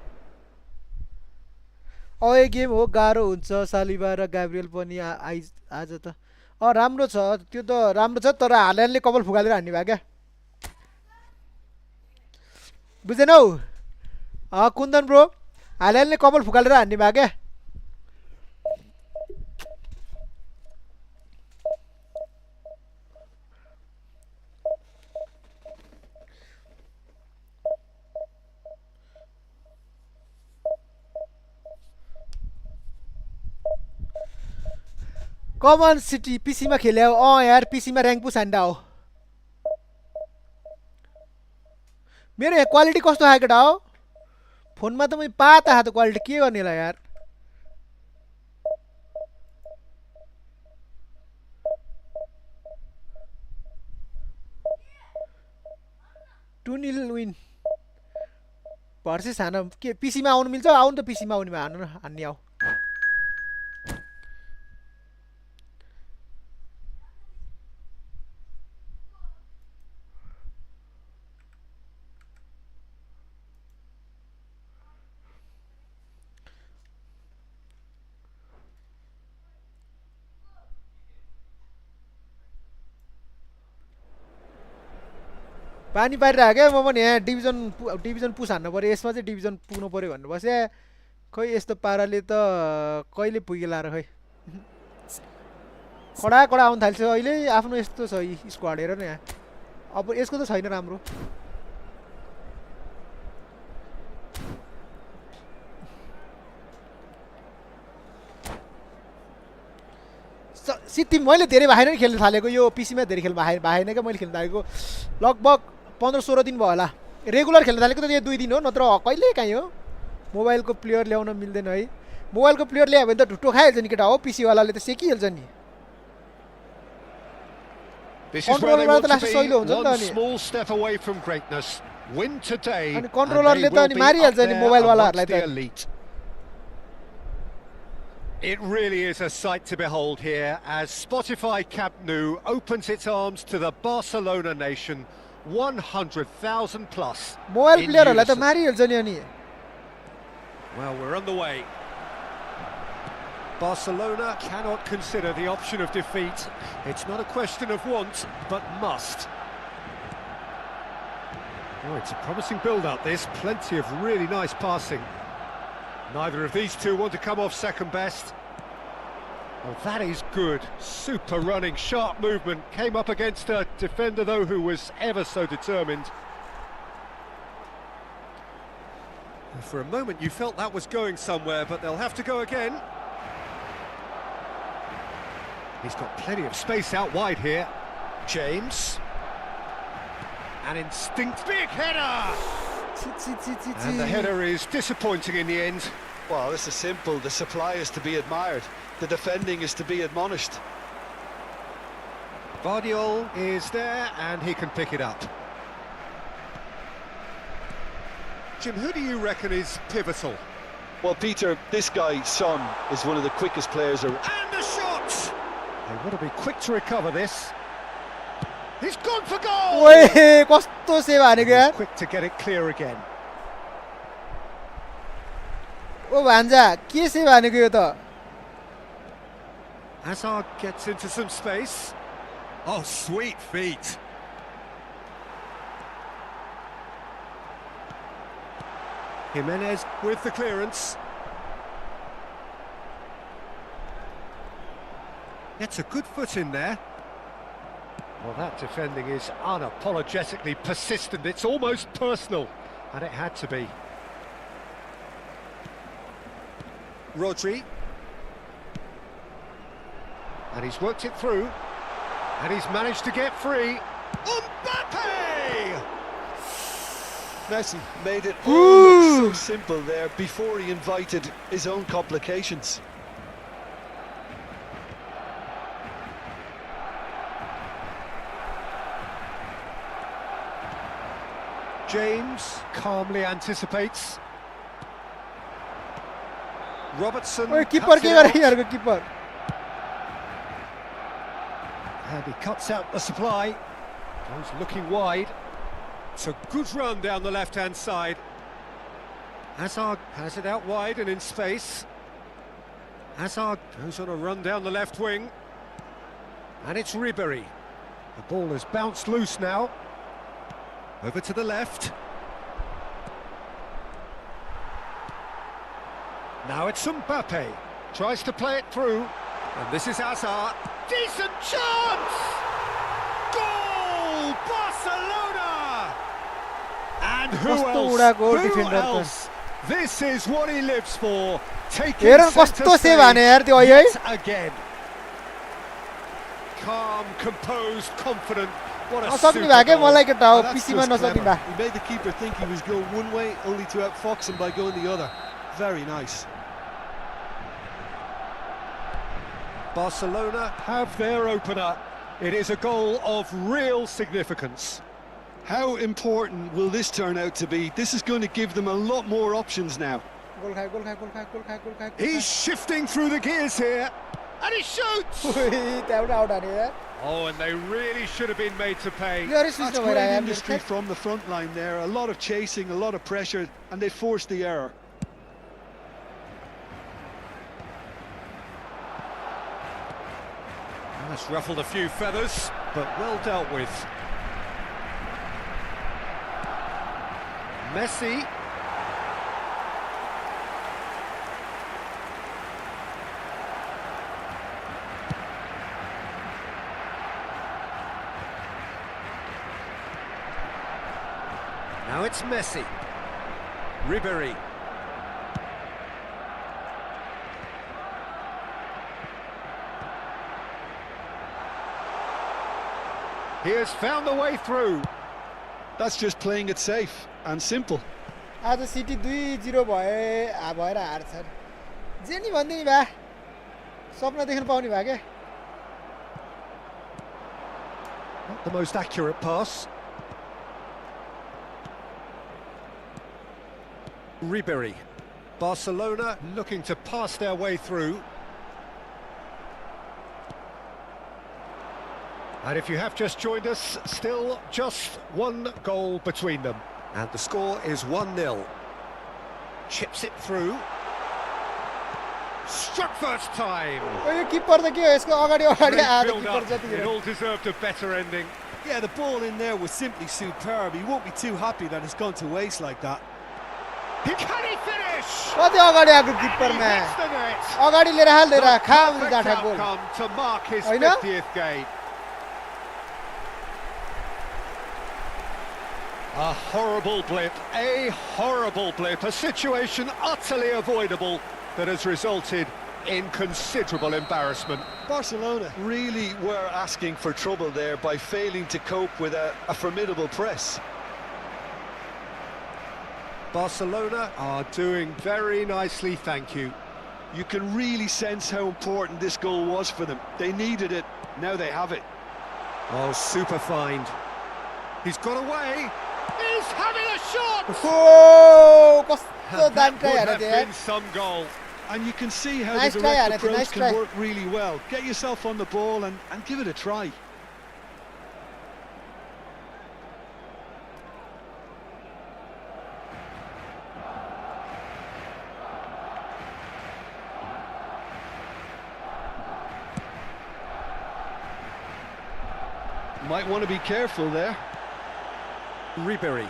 S1: Away game हो गाह्रो हुन्छ Saliba र Gabriel पनि आज त राम्रो छ त्यो त राम्रो छ तर हाल्यान्डले कपाल फुकालेर हान्ने भयो क्या बुझेनौ कुन्दन ब्रो हाल्यान्डले कपाल फुकालेर हान्ने भयो क्या कमन सिटी पीसीमा खेल्यो यार पीसीमा र्याङ्क पुस हान्दा हो मेरो यहाँ क्वालिटी कस्तो आएको केटा हो फोनमा त मैले पाता हात क्वालिटी के गर्ने होला यार टुनिल विन भर्सेस हान के पीसीमा आउनु मिल्छ आउनु त पीसीमा आउने भए हान्नु न हान्ने आऊ पानी पारिरहेको क्या म पनि यहाँ डिभिजन पुस हान्नु पऱ्यो यसमा चाहिँ डिभिजन पुग्नु पऱ्यो भन्नु बस्या खै यस्तो पाराले त कहिले पुगेला र खै कडा आउनु थाल्छ अहिले आफ्नो यस्तो छ स्क्वाड हेर न यहाँ अब यसको त छैन राम्रो सिटी मैले धेरै बाहिर खेल्न थालेको यो पीसीमा धेरै खेल भएन क्या मैले खेल्न थालेको लगभग 15-16 दिन भयो होला रेगुलर खेल्न थालेको त यो 2 दिन हो नत्र कहिले काहीँ हो मोबाइलको प्लेयर ल्याउन मिल्दैन है मोबाइलको प्लेयर ल्यायो भने त ढुट्टो खाइहाल्छ नि केटा हो पीसी वालाले त सेकिहाल्छ नि कन्ट्रोलरबाट त लास्ट सहिलो हुन्छ नि त अनि कन्ट्रोलरले त अनि मारिहाल्छ नि मोबाइल वालाहरूलाई त
S2: It really is a sight to behold here as Spotify Camp Nou opens its arms to the Barcelona nation, 100,000 plus.
S1: Mobile प्लेयरहरूलाई त मारिहाल्छ नि अनि
S2: Well, we're on the way. Barcelona cannot consider the option of defeat. It's not a question of want, but must. Oh, it's a promising build-up, this. Plenty of really nice passing. Neither of these two want to come off second best. Well, that is good. Super running, sharp movement. Came up against a defender, though, who was ever so determined. For a moment, you felt that was going somewhere, but they'll have to go again. He's got plenty of space out wide here. James. An instinct, big header! And the header is disappointing in the end.
S3: Well, this is simple. The supply is to be admired. The defending is to be admonished.
S2: Vardiol is there, and he can pick it up. Jim, who do you reckon is pivotal?
S3: Well, Peter, this guy, Son, is one of the quickest players around.
S2: And the shot! They want to be quick to recover this. He's gone for goal!
S1: ओए कस्तो save हानेको यार
S2: He's quick to get it clear again.
S1: ओ भान्जा के save हानेको यो त
S2: Hazard gets into some space. Oh, sweet feet. Jimenez with the clearance. Gets a good foot in there. Well, that defending is unapologetically persistent. It's almost personal, and it had to be. Rodri. And he's worked it through. And he's managed to get free. Mbappe!
S3: Messi made it all look so simple there before he invited his own complications.
S2: James calmly anticipates. Robertson
S1: ओए किपर
S2: cuts
S1: के
S2: it
S1: गरे
S2: out.
S1: यहाँको किपर
S2: And he cuts out the supply. Goes looking wide. It's a good run down the left-hand side. Hazard has it out wide and in space. Hazard goes on a run down the left wing. And it's Ribery. The ball has bounced loose now. Over to the left. Now it's Mbappe. Tries to play it through. And this is Hazard. Decent chance! Goal! Barcelona! And who
S1: कस्तो
S2: else? This is what he lives for. Taking
S1: हेर
S2: centre
S1: कस्तो save हाने यार त्यो
S2: stage
S1: अहिले
S2: yet again. Calm, composed, confident. What a
S1: नसक्ने
S2: super
S1: भए
S2: goal.
S1: मलाई केटा हो
S3: That's
S1: पिसीमा
S3: just
S1: नसक्ने
S3: clever.
S1: भए
S3: He made the keeper think he was going one way, only to outfox him by going the other. Very nice.
S2: Barcelona have their opener. It is a goal of real significance.
S3: How important will this turn out to be? This is going to give them a lot more options now.
S1: गोल खाए गोल खाए गोल खाए गोल खाए गोल खाए
S2: He's shifting through the gears here. And he shoots!
S1: त्यहाँबाट out हाने यार
S2: Oh, and they really should have been made to pay.
S1: प्लेयरै switch
S3: That's
S1: नभएर
S3: great
S1: यार
S3: industry from the front line there. A lot of chasing, a lot of pressure, and they forced the error.
S2: That's ruffled a few feathers, but well dealt with. Messi. Now it's Messi. Ribery. He has found the way through.
S3: That's just playing it safe and simple.
S1: आज city 2-0 भएर हार्छ जे नि भन्दै नि भए सपना देख्न पाउने भए के
S2: Not the most accurate pass. Ribery. Barcelona looking to pass their way through. And if you have just joined us, still just one goal between them. And the score is 1-0. Chips it through. Struck first time.
S1: यो किपर त के हो यसको अगाडि अगाडि
S2: Great
S1: आएको
S2: build-up.
S1: किपर जति
S2: It all deserved a better ending.
S3: Yeah, the ball in there was simply superb. He won't be too happy that it's gone to waste like that.
S2: Can he finish?
S1: कति अगाडि आएको किपरमा
S2: Hits the net.
S1: अगाडि लिएर हाल्दै खाम
S2: Perfect
S1: जाठा goal
S2: outcome to mark his
S1: I know.
S2: 50th game. A horrible blip, a situation utterly avoidable that has resulted in considerable embarrassment.
S3: Barcelona really were asking for trouble there by failing to cope with a formidable press.
S2: Barcelona are doing very nicely, thank you.
S3: You can really sense how important this goal was for them. They needed it, now they have it.
S2: Oh, super find. He's got away. He's having a shot.
S1: ओ कस्तो
S2: And
S1: दामी
S2: that
S1: try
S2: would
S1: हाने
S2: have
S1: थियो यार
S2: been some goal.
S3: And you can see how
S1: Nice
S3: the
S1: try,
S3: direct
S1: Anthony,
S3: approach
S1: nice
S3: can
S1: try.
S3: work really well. Get yourself on the ball and give it a try. Might want to be careful there.
S2: Ribery.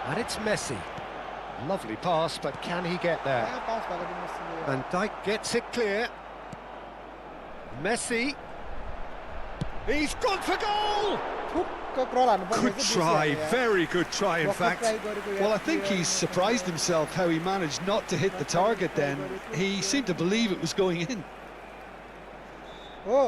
S2: And it's Messi. Lovely pass, but can he get there?
S1: पास भएको दिन मस्ती
S2: Van Dijk gets it clear. Messi. He's gone for goal!
S1: ठुक्क क्रल हान्नु पर्ने
S2: Good try, very good try in fact.
S3: Well, I think he's surprised himself how he managed not to hit the target then. He seemed to believe it was going in.
S1: हो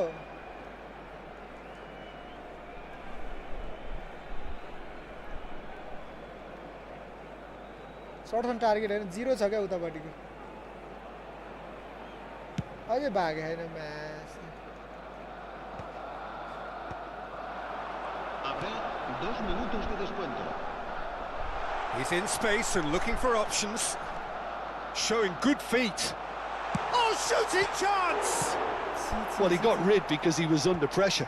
S1: shirt अन target हैन 0 छ क्या उतापट्टिको अझै भागे हैन match
S4: Habrá 2 minutos de descuento.
S2: He's in space and looking for options. Showing good feet. Oh, shooting chance!
S3: Well, he got rid because he was under pressure.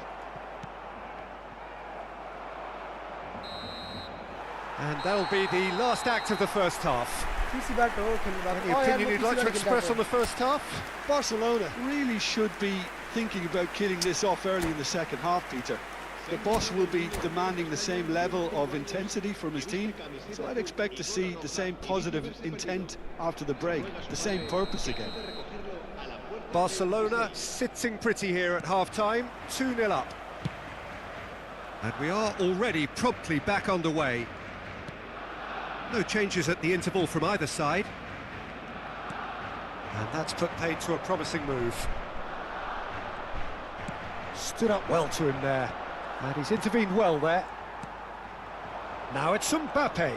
S2: And that'll be the last act of the first half.
S1: पिसीबाट हो खेल्नु
S2: Any opinion you'd like to express on the first half?
S3: Barcelona really should be thinking about killing this off early in the second half, Peter. The boss will be demanding the same level of intensity from his team, so I'd expect to see the same positive intent after the break, the same purpose again.
S2: Barcelona sitting pretty here at half-time, 2-0 up. And we are already promptly back underway. No changes at the interval from either side. And that's put paid to a promising move. Stood up well to him there. And he's intervened well there. Now it's Mbappe.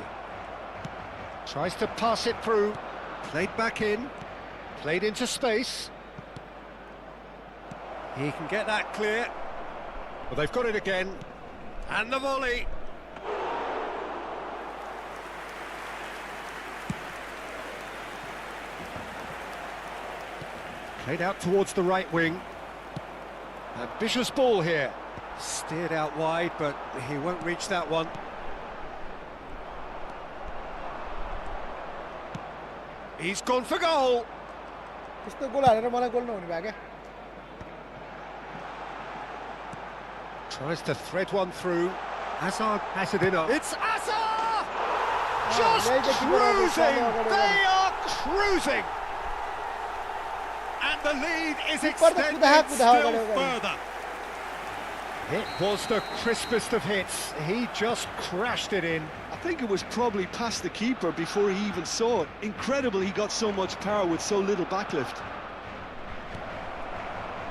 S2: Tries to pass it through. Played back in. Played into space. He can get that clear. Well, they've got it again. And the volley. Played out towards the right wing. Ambitious ball here. Steered out wide, but he won't reach that one. He's gone for goal.
S1: त्यस्तो गोल हालेर मलाई गोल नहुने भयो क्या
S2: Tries to thread one through. Hazard has it in. It's Hazard!
S1: yeah,
S2: Just
S1: they keep it on the
S2: cruising!
S1: side,
S2: They are cruising! And the lead is extended
S1: Kuda,
S2: still further. It was the crispest of hits. He just crashed it in.
S3: I think it was probably past the keeper before he even saw it. Incredible he got so much power with so little backlift.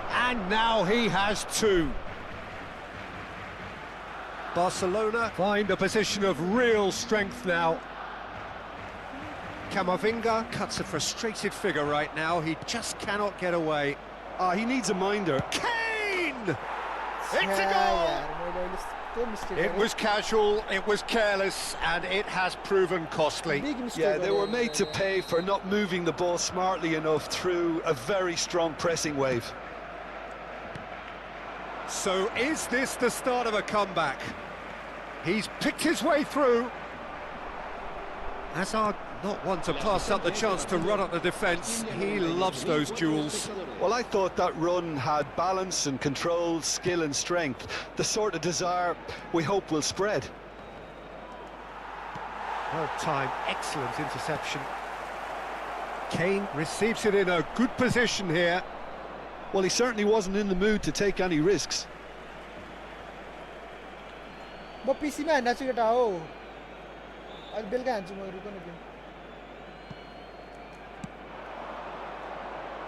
S2: And now he has two. Barcelona find a position of real strength now. Camavinga cuts a frustrated figure right now. He just cannot get away.
S3: He needs a minder.
S2: Kane! It's a goal! It was casual, it was careless, and it has proven costly.
S3: Yeah, they were made to pay for not moving the ball smartly enough through a very strong pressing wave.
S2: So is this the start of a comeback? He's picked his way through. Hazard not one to pass up the chance to run up the defence. He loves those duels.
S3: Well, I thought that run had balance and control, skill and strength. The sort of desire we hope will spread.
S2: Well timed, excellent interception. Kane receives it in a good position here.
S3: Well, he certainly wasn't in the mood to take any risks.
S1: म पिसीमा हान्ना छु केटा हो अहिले बेलुका हान्छु म रुक न game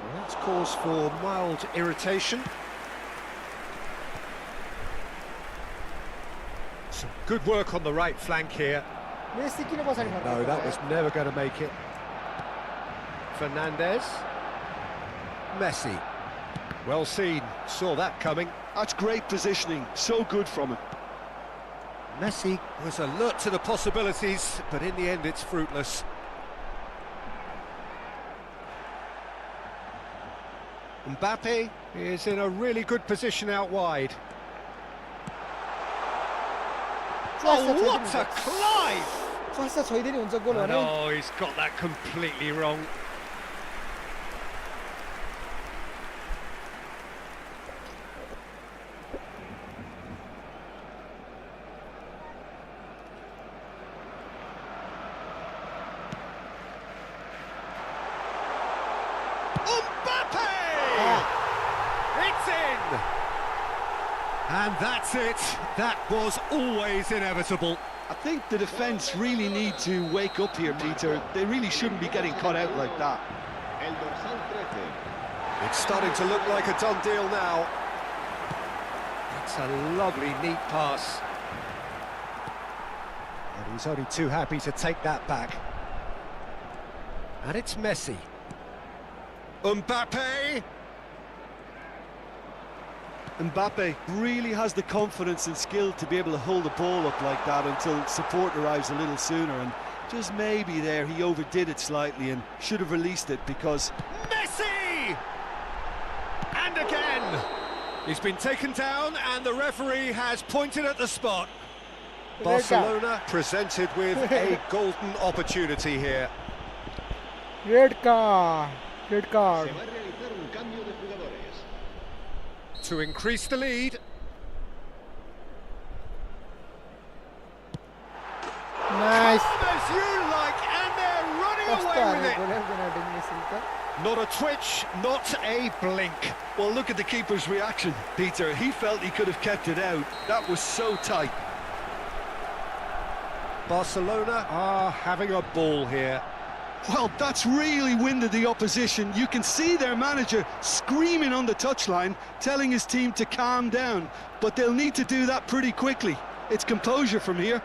S2: Well, that's cause for mild irritation. Some good work on the right flank here.
S1: Messi किन पछाडी फर्कियो
S2: No, that was never going to make it. Fernandez. Messi. Well seen, saw that coming.
S3: That's great positioning, so good from him.
S2: Messi was alert to the possibilities, but in the end it's fruitless. Mbappe is in a really good position out wide. Oh, what a climb!
S1: स्वास्थ्य छोइदिने हुन्छ गोल भने
S2: Oh, he's got that completely wrong. Mbappe! It's in! And that's it. That was always inevitable.
S3: I think the defence really need to wake up here, Peter. They really shouldn't be getting caught out like that.
S2: It's starting to look like a done deal now. That's a lovely, neat pass. And he's only too happy to take that back. And it's Messi.
S3: Mbappe! Mbappe really has the confidence and skill to be able to hold the ball up like that until support arrives a little sooner, and just maybe there he overdid it slightly and should have released it because...
S2: Messi! And again! He's been taken down and the referee has pointed at the spot. Barcelona presented with a golden opportunity here.
S1: Red card. Red card.
S2: To increase the lead.
S1: Nice.
S2: Come as you like, and they're running away with it. Not a twitch, not a blink.
S3: Well, look at the keeper's reaction, Peter. He felt he could have kept it out. That was so tight.
S2: Barcelona are having a ball here.
S3: Well, that's really winded the opposition. You can see their manager screaming on the touchline, telling his team to calm down. But they'll need to do that pretty quickly. It's composure from here.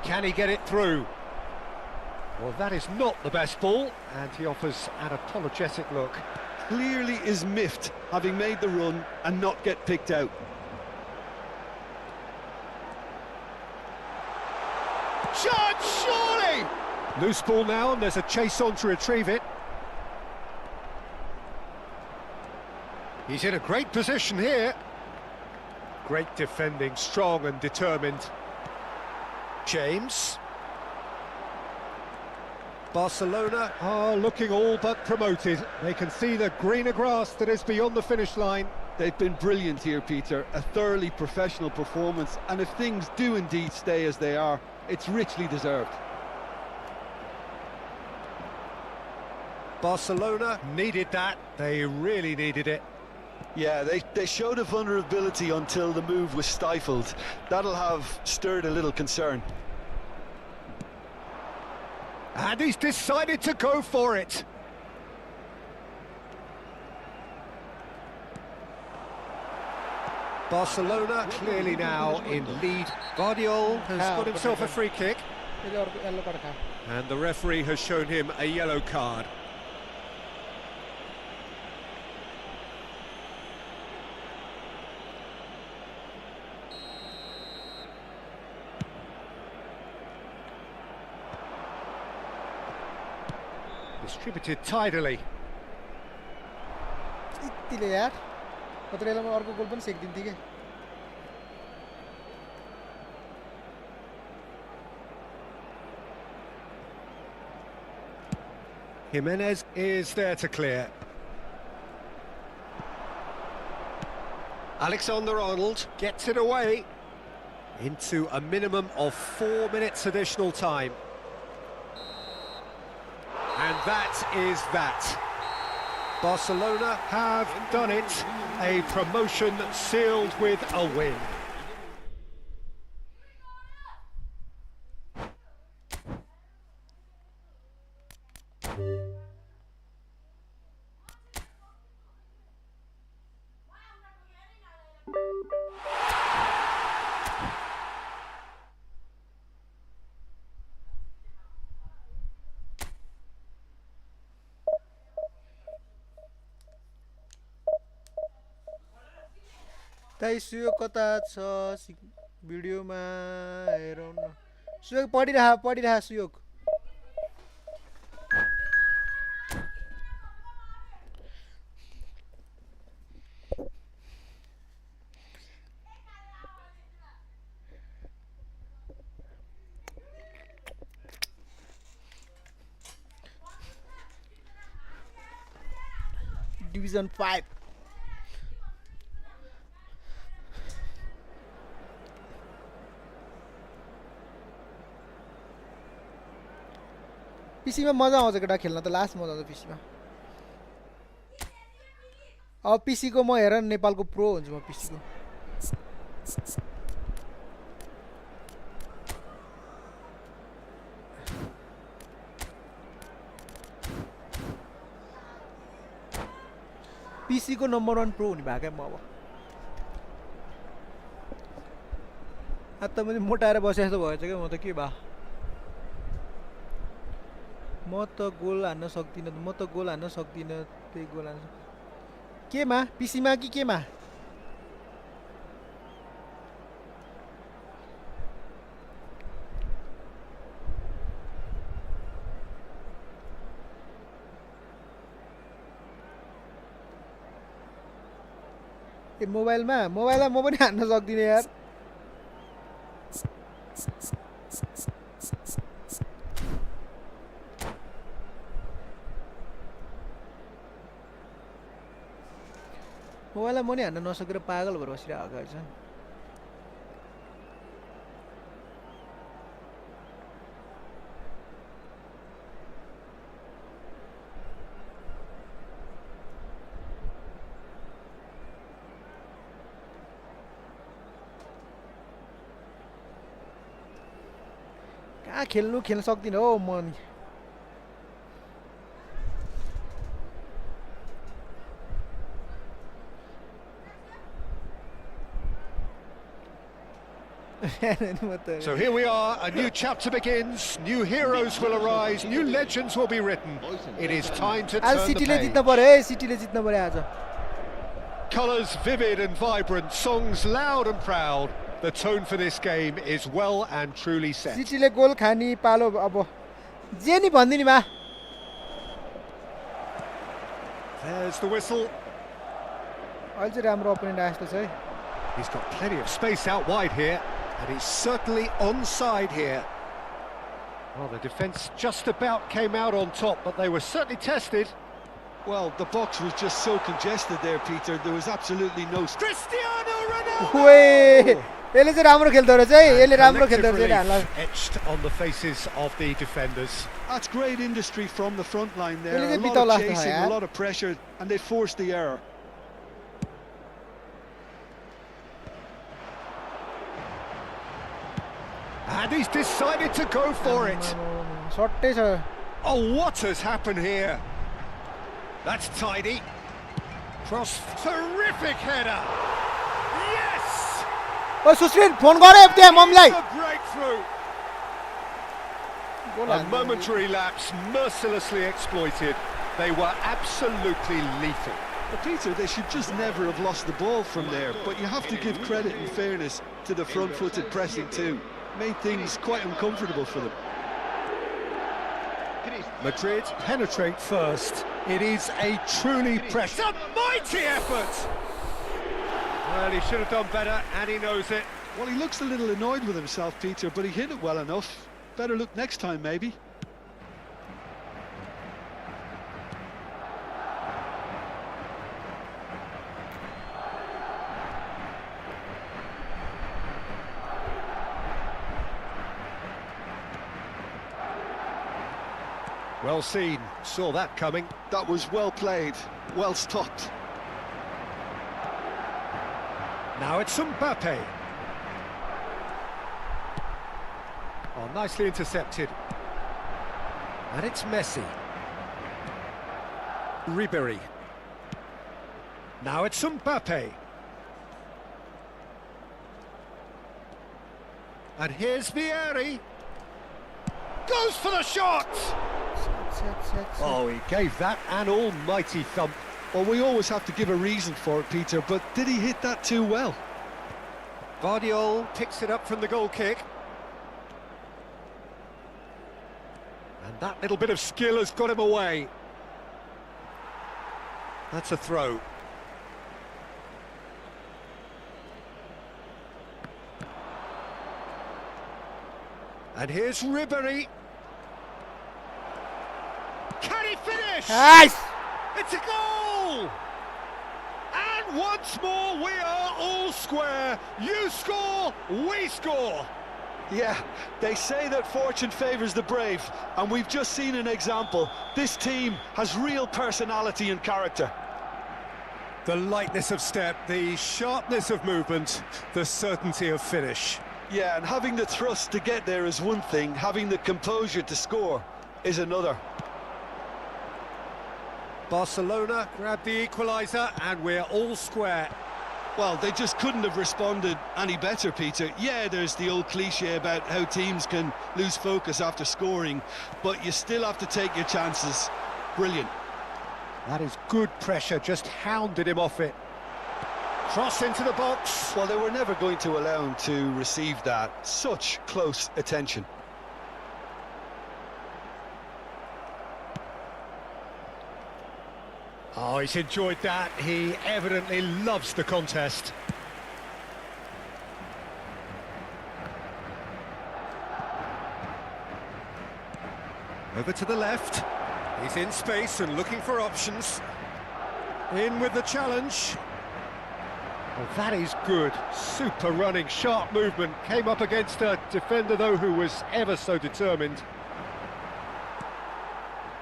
S2: Can he get it through? Well, that is not the best ball, and he offers an apologetic look.
S3: Clearly is miffed, having made the run and not get picked out.
S2: Shot, surely! Loose ball now, and there's a chase on to retrieve it. He's in a great position here. Great defending, strong and determined. James. Barcelona are looking all but promoted. They can see the greener grass that is beyond the finish line.
S3: They've been brilliant here, Peter. A thoroughly professional performance, and if things do indeed stay as they are, it's richly deserved.
S2: Barcelona needed that. They really needed it.
S3: Yeah, they showed a vulnerability until the move was stifled. That'll have stirred a little concern.
S2: And he's decided to go for it. Barcelona clearly now in lead. Guardiola has got himself a free kick. And the referee has shown him a yellow card. Distributed tidily.
S1: यतिले यार कतरेलामा अर्को गोल पनि सेक्दिन्थ्यो के
S2: Jimenez is there to clear. Alexander-Arnold gets it away into a minimum of 4 minutes additional time. And that is that. Barcelona have done it. A promotion sealed with a win.
S1: दाइ सुयोग कता छ भिडियोमा हेरौँ न सुयोग पढिरहा सुयोग division 5 पीसीमा मजा आउँछ केटा खेल्न त लास्ट मजा आउँछ पीसीमा अब पीसीको म हेर नेपालको प्रो हुन्छु म पीसीको PC को नम्बर 1 प्रो हुने भएको म अब त मैले मोटाएर बसे जस्तो भएछ के म त के भा म त गोल हान्न सक्दिन त्यही गोल हान्न केमा PC मा कि केमा मोबाइलमा म पनि हान्न सक्दिनँ यार मोबाइलमा म नि हान्न नसकेर पागल भएर बसिरहेको छ खेल्न सक्दिनँ हो म नि
S2: So here we are, a new chapter begins, new heroes will arise, new legends will be written. It is time to turn the page.
S1: सिटीले जित्न पर्यो आज
S2: Colours vivid and vibrant, songs loud and proud. The tone for this game is well and truly set.
S1: सिटीले गोल खानी पालो अब जे नि भन्दिनी बा
S2: There's the whistle.
S1: अहिले चाहिँ राम्रो ओपोनेन्ट आए जस्तो छ है
S2: He's got plenty of space out wide here, and he's certainly onside here. Well, the defence just about came out on top, but they were certainly tested.
S3: Well, the box was just so congested there, Peter. There was absolutely no...
S2: Cristiano Ronaldo!
S1: ओए यसले चाहिँ राम्रो खेल्दो रहेछ है यसले राम्रो खेल्दो
S2: Collective
S1: रहेछ हामीलाई
S2: relief etched on the faces of the defenders.
S3: That's great industry from the front line there.
S1: Ele
S3: A
S1: चाहिँ
S3: lot
S1: बिताउला
S3: of
S1: जस्तो छ
S3: chasing,
S1: यार
S3: a lot of pressure, and they forced the error.
S2: And he's decided to go for it.
S1: सट्टै छ
S2: Oh, what has happened here? That's tidy. Cross, terrific header. Yes!
S1: O Sushri phone गरे त्यहाँ मम्मीलाई
S2: A breakthrough. A momentary lapse, mercilessly exploited. They were absolutely lethal.
S3: But Peter, they should just never have lost the ball from there. But you have to give credit and fairness to the front-footed pressing too. Made things quite uncomfortable for them.
S2: Madrid penetrate first. It is a truly pressure. A mighty effort! Well, he should have done better, and he knows it.
S3: Well, he looks a little annoyed with himself, Peter, but he hit it well enough. Better look next time, maybe.
S2: Well seen, saw that coming.
S3: That was well played, well stopped.
S2: Now it's Mbappe. Oh, nicely intercepted. And it's Messi. Ribery. Now it's Mbappe. And here's Vieri. Goes for the shot! Oh, he gave that an almighty thump.
S3: Well, we always have to give a reason for it, Peter, but did he hit that too well?
S2: Guardiola picks it up from the goal kick. And that little bit of skill has got him away. That's a throw. And here's Ribery. Can he finish?
S1: Nice!
S2: It's a goal! And once more we are all square. You score, we score.
S3: Yeah, they say that fortune favours the brave, and we've just seen an example. This team has real personality and character.
S2: The lightness of step, the sharpness of movement, the certainty of finish.
S3: Yeah, and having the thrust to get there is one thing, having the composure to score is another.
S2: Barcelona grab the equaliser and we're all square.
S3: Well, they just couldn't have responded any better, Peter. Yeah, there's the old cliche about how teams can lose focus after scoring, but you still have to take your chances. Brilliant.
S2: That is good pressure, just hounded him off it. Cross into the box.
S3: Well, they were never going to allow him to receive that. Such close attention.
S2: Oh, he's enjoyed that. He evidently loves the contest. Over to the left. He's in space and looking for options. In with the challenge. Well, that is good. Super running, sharp movement. Came up against a defender, though, who was ever so determined.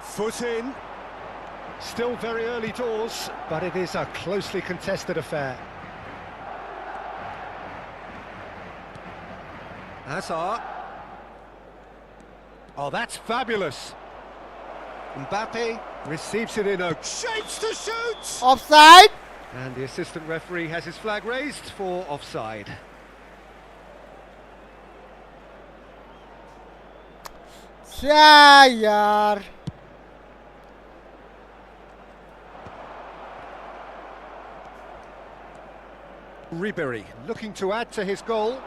S2: Foot in. Still very early doors, but it is a closely contested affair. Hazard. Oh, that's fabulous. Mbappe receives it in a shapes to shoot.
S1: Offside.
S2: And the assistant referee has his flag raised for offside.
S1: क्या यार
S2: Ribery looking to add to his goal.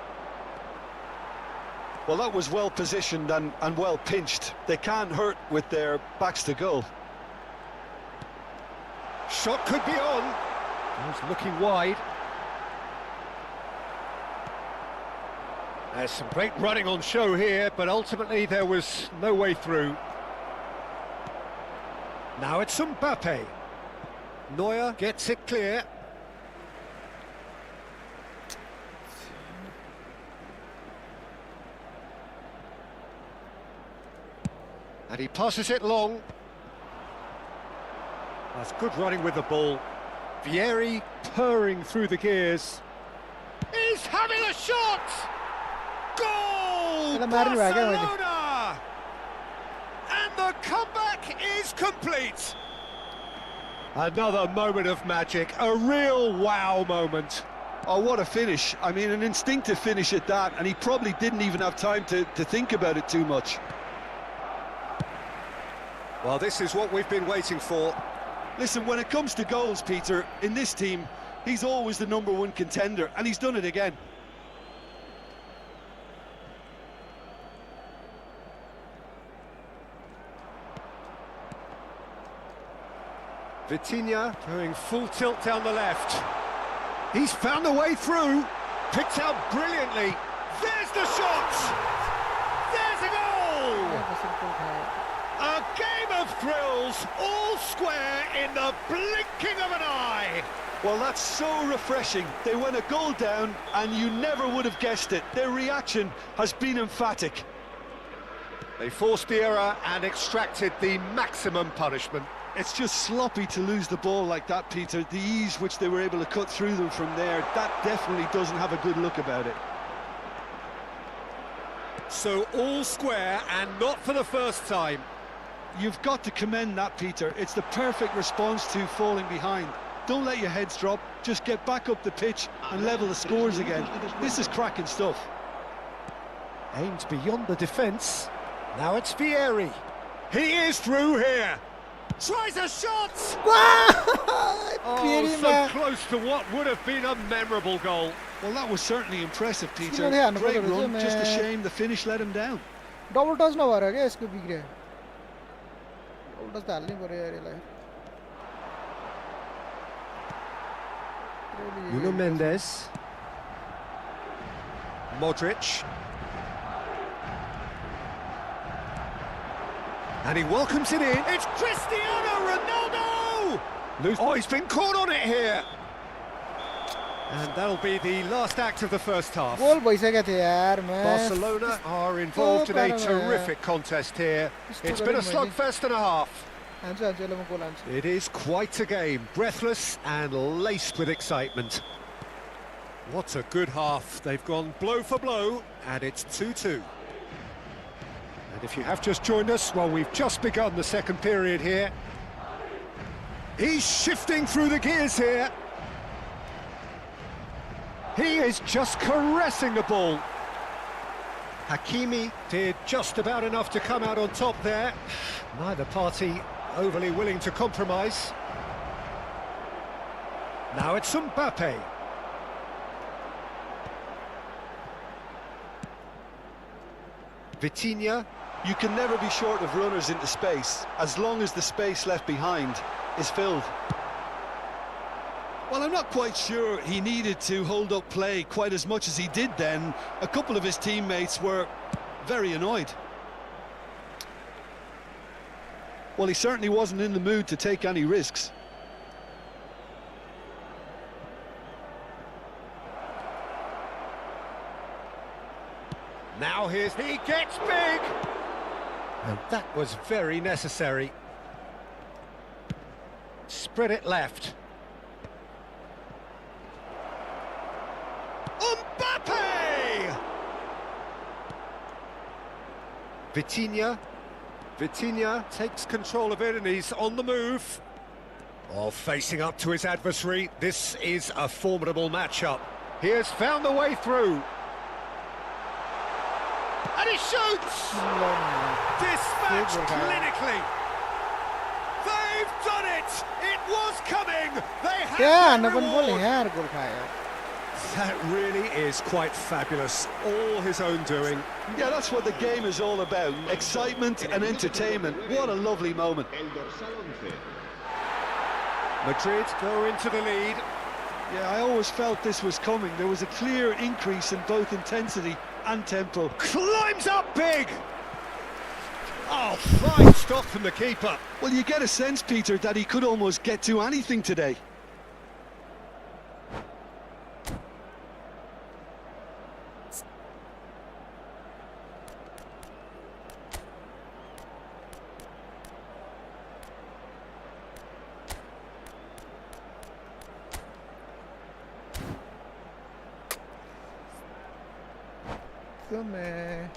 S3: Well, that was well positioned and well pinched. They can't hurt with their backs to goal.
S2: Shot could be on. He's looking wide. There's some great running on show here, but ultimately there was no way through. Now it's Mbappe. Neuer gets it clear. And he passes it long. That's good running with the ball. Vieri purring through the gears. He's having a shot! Goal! Barcelona! And the comeback is complete. Another moment of magic, a real wow moment.
S3: Oh, what a finish. I mean, an instinctive finish at that, and he probably didn't even have time to think about it too much.
S2: Well, this is what we've been waiting for.
S3: Listen, when it comes to goals, Peter, in this team, he's always the #1 contender, and he's done it again.
S2: Vitinha going full tilt down the left. He's found a way through. Picked out brilliantly. There's the shot! There's a goal! A game of thrills, all square in the blinking of an eye.
S3: Well, that's so refreshing. They went a goal down, and you never would have guessed it. Their reaction has been emphatic.
S2: They forced the error and extracted the maximum punishment.
S3: It's just sloppy to lose the ball like that, Peter. The ease which they were able to cut through them from there, that definitely doesn't have a good look about it.
S2: So all square, and not for the first time.
S3: You've got to commend that, Peter. It's the perfect response to falling behind. Don't let your heads drop, just get back up the pitch and level the scores again. This is cracking stuff.
S2: Aimed beyond the defence. Now it's Vieri. He is through here. Tries a shot! Oh, so close to what would have been a memorable goal.
S3: Well, that was certainly impressive, Peter.
S1: Yeah,
S3: Great run, just a shame the finish let him down.
S1: Double touch na bhara ke यसको बिग्रे double touch त हाल्नै पर्यो यार यसलाई
S2: Nuno Mendes. Modric. And he welcomes it in. It's Cristiano Ronaldo! Oh, he's been caught on it here. And that'll be the last act of the first half.
S1: गोल भइसक्यो थियो यार man.
S2: Barcelona are involved in a terrific contest here. It's been a slugfest and a half. It is quite a game, breathless and laced with excitement. What a good half. They've gone blow for blow, and it's 2-2. And if you have just joined us, well, we've just begun the second period here. He's shifting through the gears here. He is just caressing the ball. Hakimi did just about enough to come out on top there. Neither party overly willing to compromise. Now it's Mbappe. Vitinha.
S3: You can never be short of runners into space, as long as the space left behind is filled. Well, I'm not quite sure he needed to hold up play quite as much as he did then. A couple of his teammates were very annoyed. Well, he certainly wasn't in the mood to take any risks.
S2: Now he gets big! And that was very necessary. Spread it left. Mbappe! Vitinha. Vitinha takes control of it and he's on the move. Oh, facing up to his adversary. This is a formidable matchup. He has found the way through. And he shoots! Dispatched clinically. They've done it! It was coming! They had
S1: क्या
S2: their
S1: नवन बोल
S2: reward.
S1: यार गोल खाया.
S2: That really is quite fabulous. All his own doing.
S3: Yeah, that's what the game is all about. Excitement and entertainment. What a lovely moment.
S2: Madrid go into the lead.
S3: Yeah, I always felt this was coming. There was a clear increase in both intensity and tempo.
S2: Climbs up big! Oh, fine stop from the keeper.
S3: Well, you get a sense, Peter, that he could almost get to anything today.
S1: समय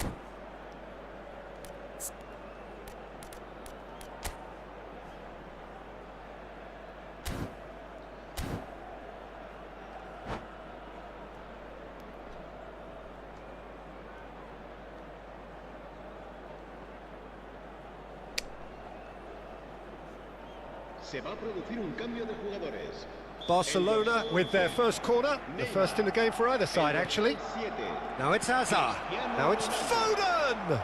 S5: Se va a producir un cambio de jugadores.
S2: Barcelona with their first corner, the first in the game for either side actually. Now it's Hazard, now it's Foden!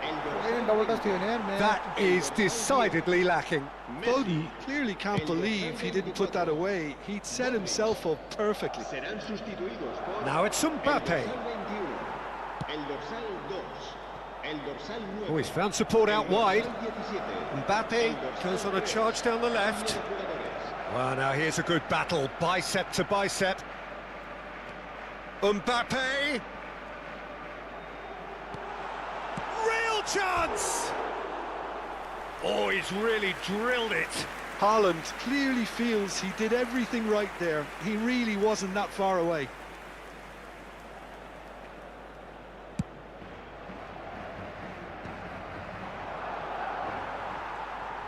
S1: Double touch थियो नि यार मैं.
S2: That is decidedly lacking.
S3: Foden clearly can't believe he didn't put that away. He'd set himself up perfectly.
S5: Serán sustituidos por
S2: Now it's Mbappe.
S5: el dorsal 2, el dorsal 9.
S2: Oh, he's found support out wide.
S5: 17.
S2: Mbappe goes on a charge down the left. Well, now here's a good battle, bicep to bicep. Mbappe! Real chance! Oh, he's really drilled it.
S3: Haaland clearly feels he did everything right there. He really wasn't that far away.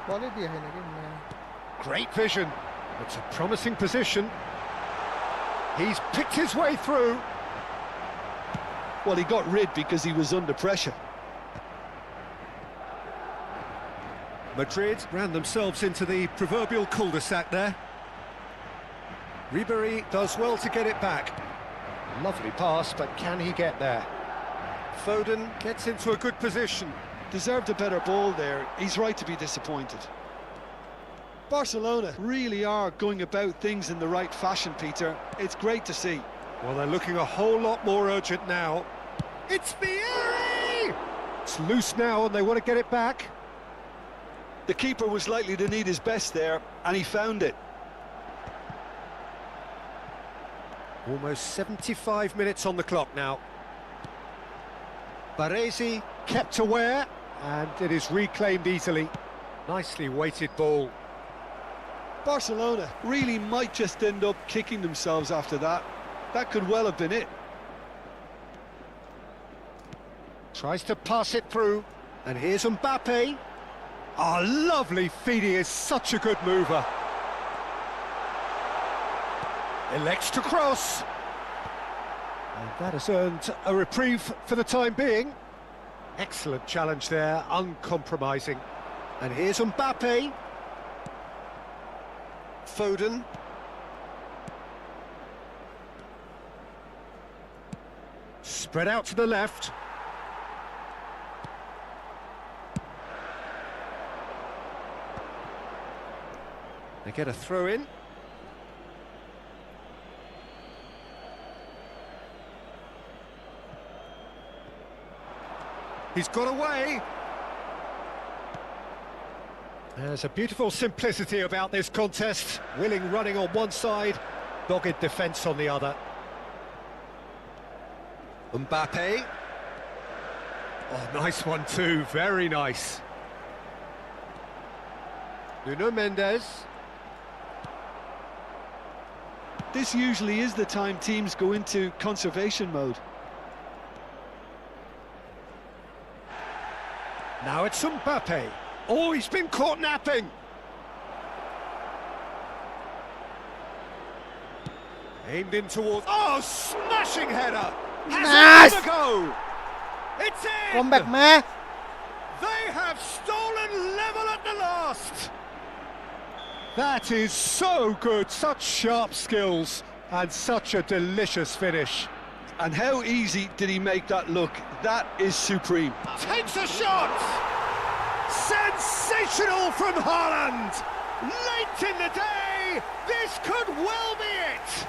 S1: Ball दिया है लेकिन मैं.
S2: Great vision. It's a promising position. He's picked his way through.
S3: Well, he got rid because he was under pressure.
S2: Madrid ran themselves into the proverbial cul-de-sac there. Ribéry does well to get it back. Lovely pass, but can he get there? Foden gets into a good position.
S3: Deserved a better ball there. He's right to be disappointed. Barcelona really are going about things in the right fashion, Peter. It's great to see.
S2: Well, they're looking a whole lot more urgent now. It's Vieri! It's loose now and they want to get it back.
S3: The keeper was likely to need his best there, and he found it.
S2: Almost 75 minutes on the clock now. Baresi kept aware, and it is reclaimed easily. Nicely weighted ball.
S3: Barcelona really might just end up kicking themselves after that. That could well have been it.
S2: Tries to pass it through, and here's Mbappe. Oh, lovely feed, he is such a good mover. Elects to cross. And that has earned a reprieve for the time being. Excellent challenge there, uncompromising. And here's Mbappe. Foden. Spread out to the left. They get a throw in. He's got away. There's a beautiful simplicity about this contest. Willing running on one side, dogged defence on the other. Mbappe. Oh, nice one too, very nice. Nuno Mendes.
S3: This usually is the time teams go into conservation mode.
S2: Now it's Mbappe. Oh, he's been caught napping. Aimed in towards... Oh, smashing header!
S1: Nice!
S2: Has a go! It's in!
S1: Come back, man.
S2: They have stolen level at the last! That is so good, such sharp skills, and such a delicious finish.
S3: And how easy did he make that look? That is supreme.
S2: Takes a shot! Sensational from Haaland! Late in the day, this could well be it!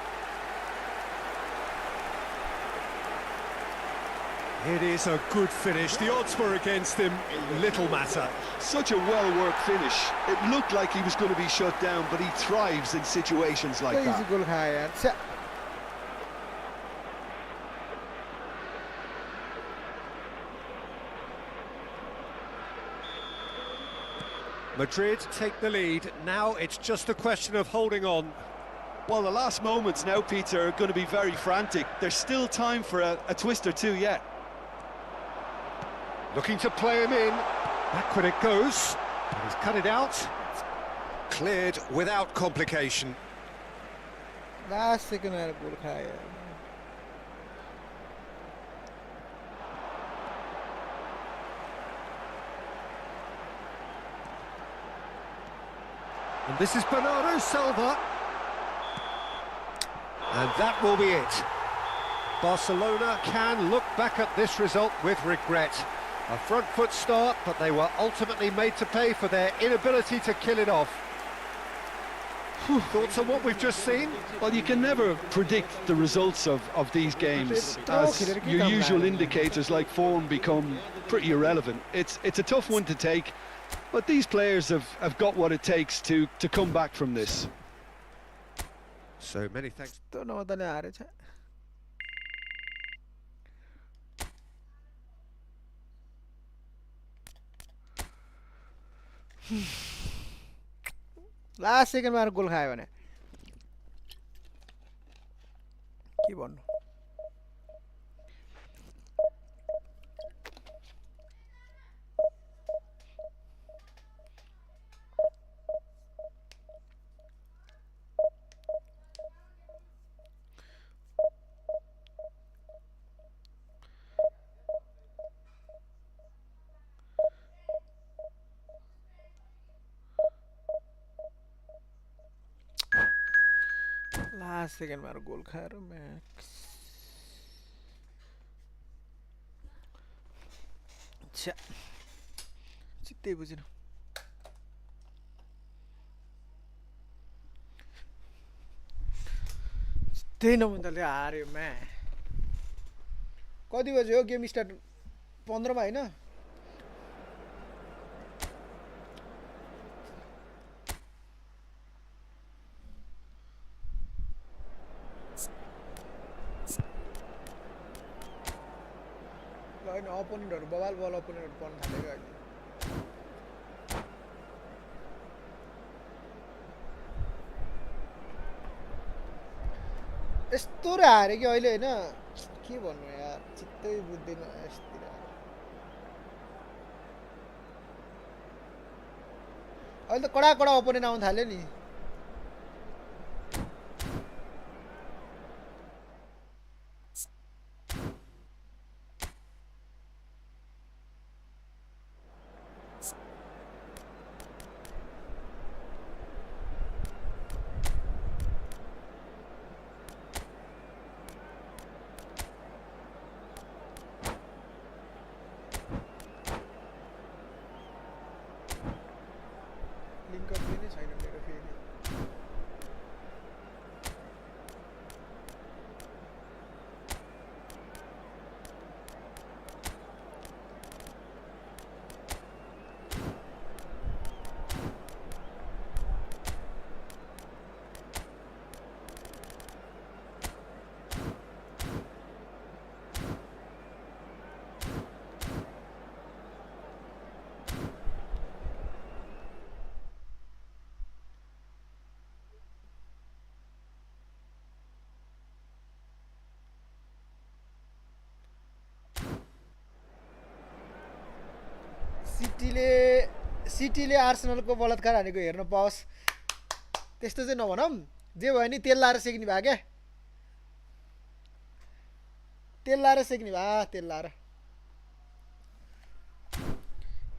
S2: It is a good finish. The odds were against him. Little matter.
S3: Such a well-worked finish. It looked like he was going to be shut down, but he thrives in situations like
S1: Easy
S3: that.
S1: goal खाया यार. छ्या.
S2: Madrid take the lead. Now it's just a question of holding on.
S3: Well, the last moments now, Peter, are going to be very frantic. There's still time for a twist or two yet.
S2: Looking to play him in. Backward it goes. He's cut it out. Cleared without complication.
S1: Last second यार goal खाया यार.
S2: And this is Bernardo Silva. And that will be it. Barcelona can look back at this result with regret. A front foot start, but they were ultimately made to pay for their inability to kill it off. Thoughts on what we've just seen?
S3: Well, you can never predict the results of these games, as your usual indicators like form become pretty irrelevant. It's a tough one to take, but these players have got what it takes to come back from this.
S2: So many thanks.
S1: तो नौदले आ रहे थे. Last second में गोल खायो भने के भन्नु. Last second में गोल खाएर म्याक्स. छ्या. चित्तै बुझिन. त्यही नभन्दाले हार्यो म्या. कति बज्यो गेम स्टार्ट 15 मा हैन. अपोनेन्टहरु बवाल बल अपोनेन्टहरु पर्न थालेको अहिले. यस्तो रे हारे कि अहिले हैन के भन्नु यार चित्तै बुझ्दैन यस्तिर. अहिले त कडा कडा अपोनेन्ट आउन थाल्यो नि. सिटीले आर्सेनलको बलात्कार हानेको हेर्न पाओस् त्यस्तो चाहिँ नभनौँ जे भयो नि तेल लाएर सेक्ने भयो क्या तेल लाएर सेक्ने भयो तेल लाएर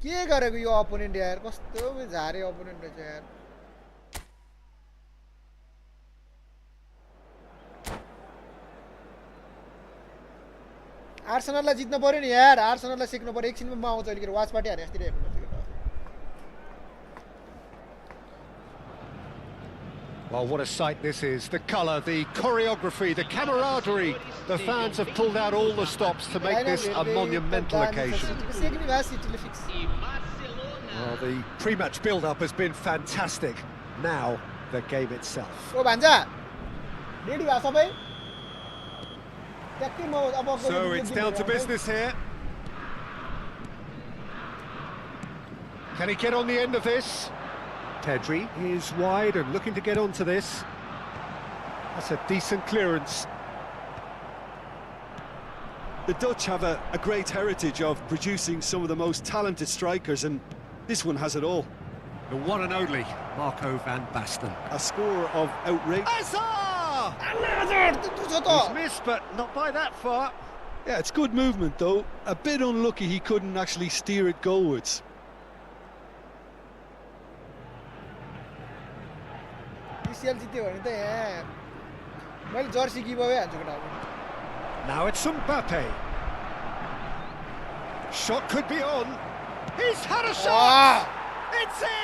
S1: के गरेको यो अपोनेन्ट यार कस्तो झारे अपोनेन्ट रहेछ यार आर्सेनललाई जित्न पर्यो नि यार आर्सेनललाई सिक्नु पर्यो एकछिनमा म आउँछु अलिकति वाच पार्टी हाने जस्तै हेर्नु
S2: Well, what a sight this is. The colour, the choreography, the camaraderie. The fans have pulled out all the stops to make this a monumental occasion. Well, the pre-match build-up has been fantastic. Now, the game itself. So it's down to business here. Can he get on the end of this? Pedri is wide and looking to get onto this. That's a decent clearance.
S3: The Dutch have a great heritage of producing some of the most talented strikers, and this one has it all.
S2: The one and only Marco van Basten.
S3: A score of outrage.
S2: He's missed, but not by that far.
S3: Yeah, it's good movement though. A bit unlucky he couldn't actually steer it goalwards.
S2: Now it's Mbappe. Shot could be on. He's had a shot. It's in.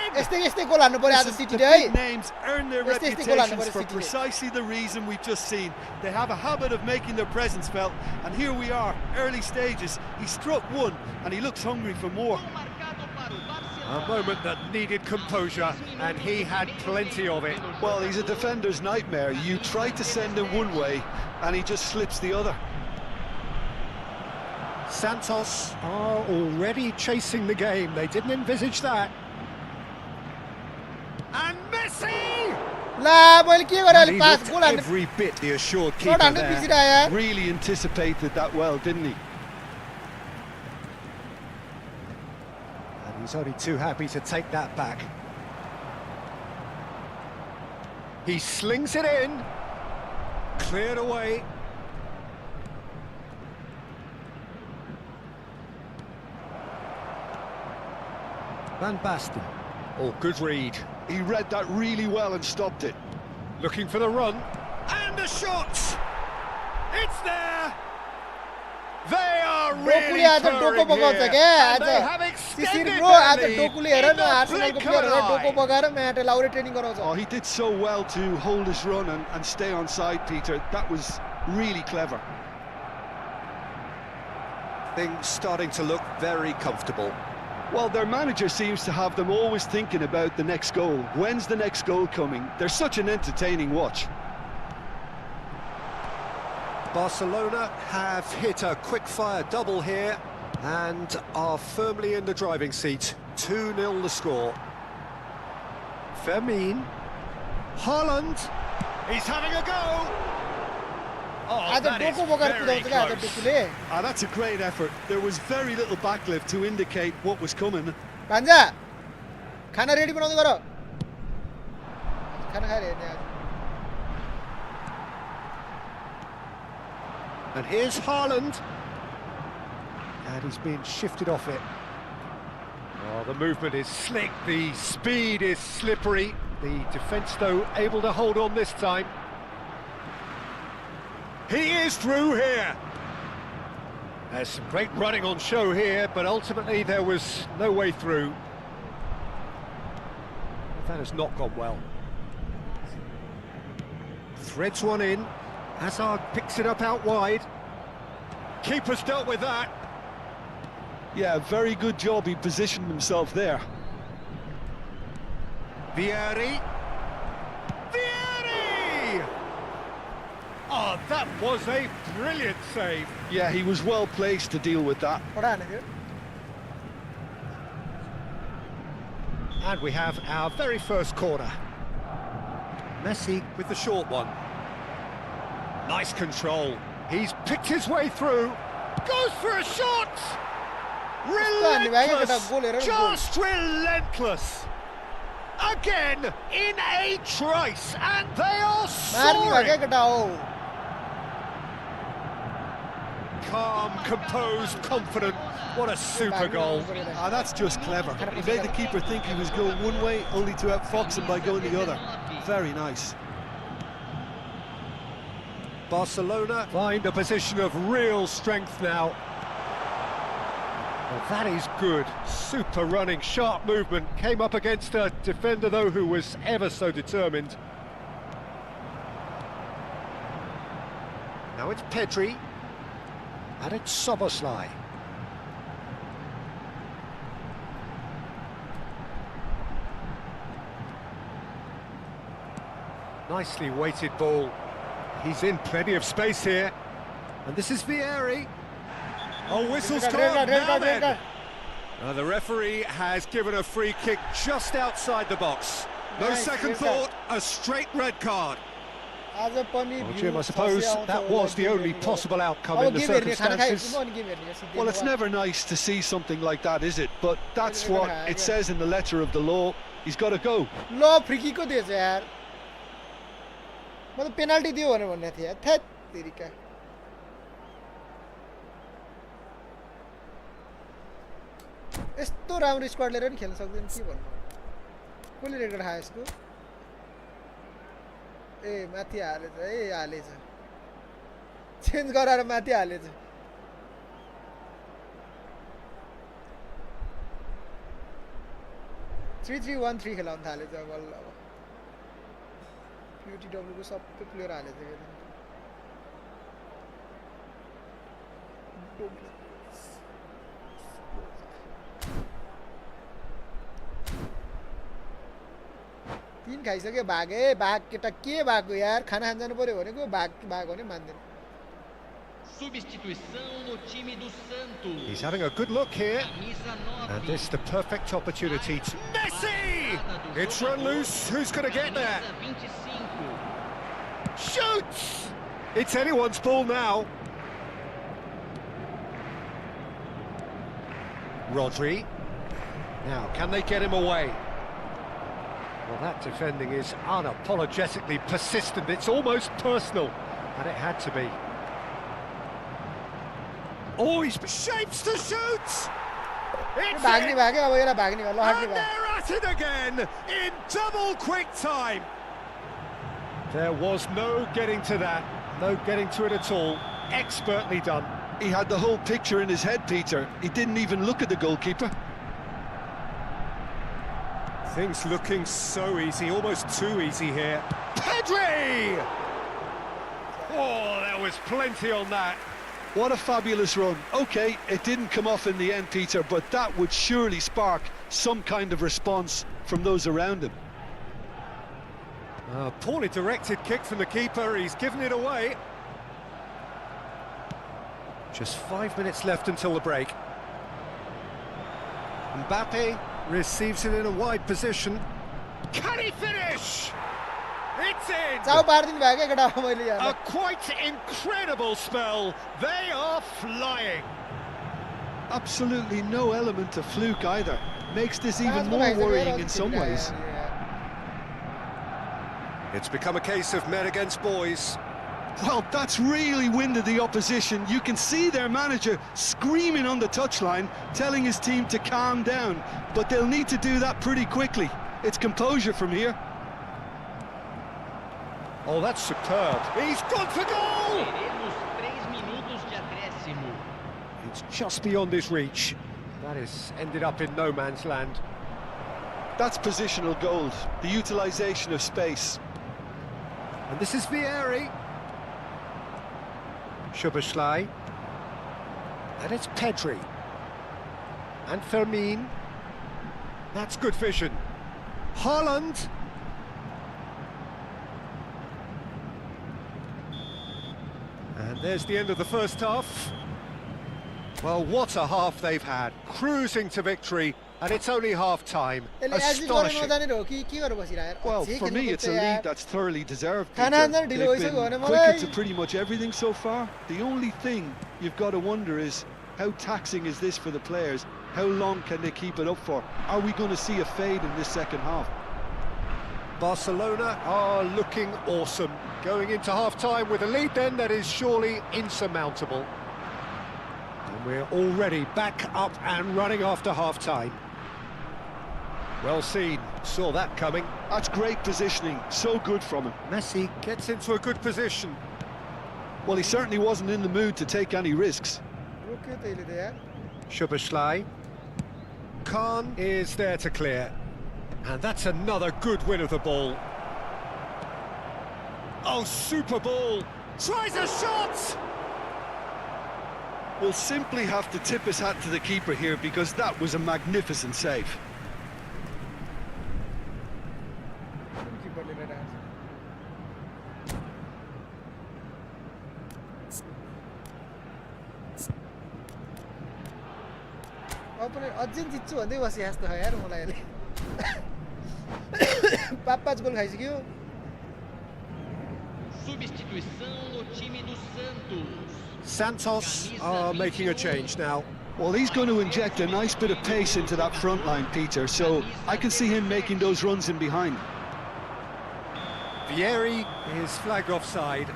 S1: यस्तै गोल हान्नु पर्यो आज
S3: Listen,
S1: सिटीले
S3: the
S1: है
S3: big names earn their
S1: Yestै goal हान्नु
S3: reputations
S1: पर्यो
S3: for
S1: सिटीले
S3: precisely the reason we've just seen. They have a habit of making their presence felt, and here we are, early stages. He struck one, and he looks hungry for more.
S2: A moment that needed composure, and he had plenty of it.
S3: Well, he's a defender's nightmare. You try to send him one way, and he just slips the other.
S2: Santos are already chasing the game. They didn't envisage that. And Messi!
S1: ला मैले के गरे अलि
S2: He
S1: pass
S2: looked
S1: गोल हान्नु
S2: every bit the assured keeper
S1: shut हान्नु
S2: there.
S1: बिर्सिरह्यो यार
S3: Really anticipated that well, didn't he?
S2: And he's only too happy to take that back. He slings it in. Cleared away. Van Basten. Oh, good read.
S3: He read that really well and stopped it.
S2: Looking for the run. And a shot! It's there! They are really
S1: डोकुले आज
S2: pouring
S1: डोको बगाउँछ
S2: here,
S1: क्या
S2: and
S1: आज
S2: they have
S1: Sisir
S2: extended
S1: bro आज
S2: their lead
S1: डोकुले
S2: in
S1: हेर न
S2: the
S1: आर्सेनलको
S2: blink of an
S1: प्लेयरहरुलाई डोको
S2: eye.
S1: बगाएर mat Laure training गराउँछ
S3: Oh, he did so well to hold his run and stay on side, Peter. That was really clever.
S2: Things starting to look very comfortable.
S3: Well, their manager seems to have them always thinking about the next goal. When's the next goal coming? They're such an entertaining watch.
S2: Barcelona have hit a quick-fire double here and are firmly in the driving seat. 2-0 the score. Fermin. Haaland. He's having a go. Oh,
S1: आज
S2: that is
S1: डोको बगाएर
S2: very
S1: कुदाउँछ क्या आज
S2: close.
S1: डोकुले
S3: That's a great effort. There was very little backlift to indicate what was coming.
S1: भान्जा खाना ready बनाउँदै गर खाना खाएर हेर्ने आज
S2: And here's Haaland. And he's being shifted off it. Oh, the movement is slick, the speed is slippery. The defence, though, able to hold on this time. He is through here. There's some great running on show here, but ultimately there was no way through. That has not gone well. Threads one in. Hazard picks it up out wide. Keeper's dealt with that.
S3: Yeah, very good job. He positioned himself there.
S2: Vieri. Vieri! Oh, that was a brilliant save.
S3: Yeah, he was well placed to deal with that.
S1: पढा हाने थियो
S2: And we have our very first corner. Messi with the short one. Nice control. He's picked his way through. Goes for a shot! Relentless! Just relentless! Again in a trice, and they are soaring! Calm, composed, confident. What a super goal.
S3: Ah, that's just clever. He made the keeper think he was going one way, only to outfox him by going the other. Very nice.
S2: Barcelona find a position of real strength now. Well, that is good. Super running, sharp movement. Came up against a defender, though, who was ever so determined. Now it's Pedri. And it's Soboslai. Nicely weighted ball. He's in plenty of space here. And this is Vieri. Oh, whistle's gone now then. The referee has given a free kick just outside the box. No second thought, a straight red card. Well, Jim, I suppose that was the only possible outcome in the circumstances.
S3: Well, it's never nice to see something like that, is it? But that's what it says in the letter of the law. He's got to go.
S1: Law free kick को दिएछ यार. मतलब penalty दियो भनेर भन्ने थियो यार. That तेरीका. यस्तो राम्रो स्क्वाड लिएर नि खेल्न सक्दैन के भन्नु. कसले रेड कार्ड खायो यसको? ए माथि हालेछ ए हालेछ. चेन्ज गराएर माथि हालेछ. थ्री 3-1-3 खेलाउन थालेछ बल्ल अब. PUTW को सबै प्लेयर हालेछ के. तीन खाइसक्यो भागे भाग केटा के भएको यार खाना खान जानु पर्यो भनेको भाग भने मान्दैन.
S4: Substituição no time do Santos.
S2: He's having a good look here. And this is the perfect opportunity to Messi! It's run loose. Who's going to get there? Shoots! It's anyone's ball now. Rodri. Now, can they get him away? Well, that defending is unapologetically persistent. It's almost personal, and it had to be. Oh, he's shapes to shoot! It's
S1: भाग्ने
S2: it!
S1: भागे अब यसलाई भाग्ने भयो.
S2: And they're at it again in double quick time. There was no getting to that, no getting to it at all. Expertly done.
S3: He had the whole picture in his head, Peter. He didn't even look at the goalkeeper.
S2: Things looking so easy, almost too easy here. Pedri! Oh, there was plenty on that.
S3: What a fabulous run. OK, it didn't come off in the end, Peter, but that would surely spark some kind of response from those around him.
S2: Poorly directed kick from the keeper, he's given it away. Just 5 minutes left until the break. Mbappe receives it in a wide position. Can he finish? It's in! A quite incredible spell. They are flying.
S3: Absolutely no element of fluke either. Makes this even more worrying in some ways.
S2: It's become a case of men against boys.
S3: Well, that's really winded the opposition. You can see their manager screaming on the touchline, telling his team to calm down. But they'll need to do that pretty quickly. It's composure from here.
S2: Oh, that's superb. He's gone for goal! It's just beyond his reach. That has ended up in no man's land.
S3: That's positional gold, the utilisation of space.
S2: And this is Vieri. Szoboszlai. And it's Pedri. And Fermin. That's good vision. Haaland. And there's the end of the first half. Well, what a half they've had. Cruising to victory, and it's only half-time. Astonishing.
S3: Well, for me, it's a lead that's thoroughly deserved, Peter. They've been quicker to pretty much everything so far. The only thing you've got to wonder is, How taxing is this for the players? How long can they keep it up for? Are we going to see a fade in this second half?
S2: Barcelona are looking awesome. Going into half-time with a lead then that is surely insurmountable. And we're already back up and running after half-time. Well seen, saw that coming.
S3: That's great positioning, so good from him.
S2: Messi gets into a good position.
S3: Well, he certainly wasn't in the mood to take any risks.
S1: रोक्यो त्यसले त यार
S2: Szoboszlai. Khan is there to clear. And that's another good win of the ball. Oh, super ball! Tries a shot!
S3: We'll simply have to tip his hat to the keeper here because that was a magnificent save.
S1: किपरले गरेर अब पनि अझै जित्छु भन्दै बसे जस्तो छ यार मलाई अहिले 5 गोल खाइसक्यो
S4: Substituição no time do Santos.
S2: Santos are making a change now.
S3: Well, he's going to inject a nice bit of pace into that front line, Peter, so I can see him making those runs in behind.
S2: Vieri is flagged offside.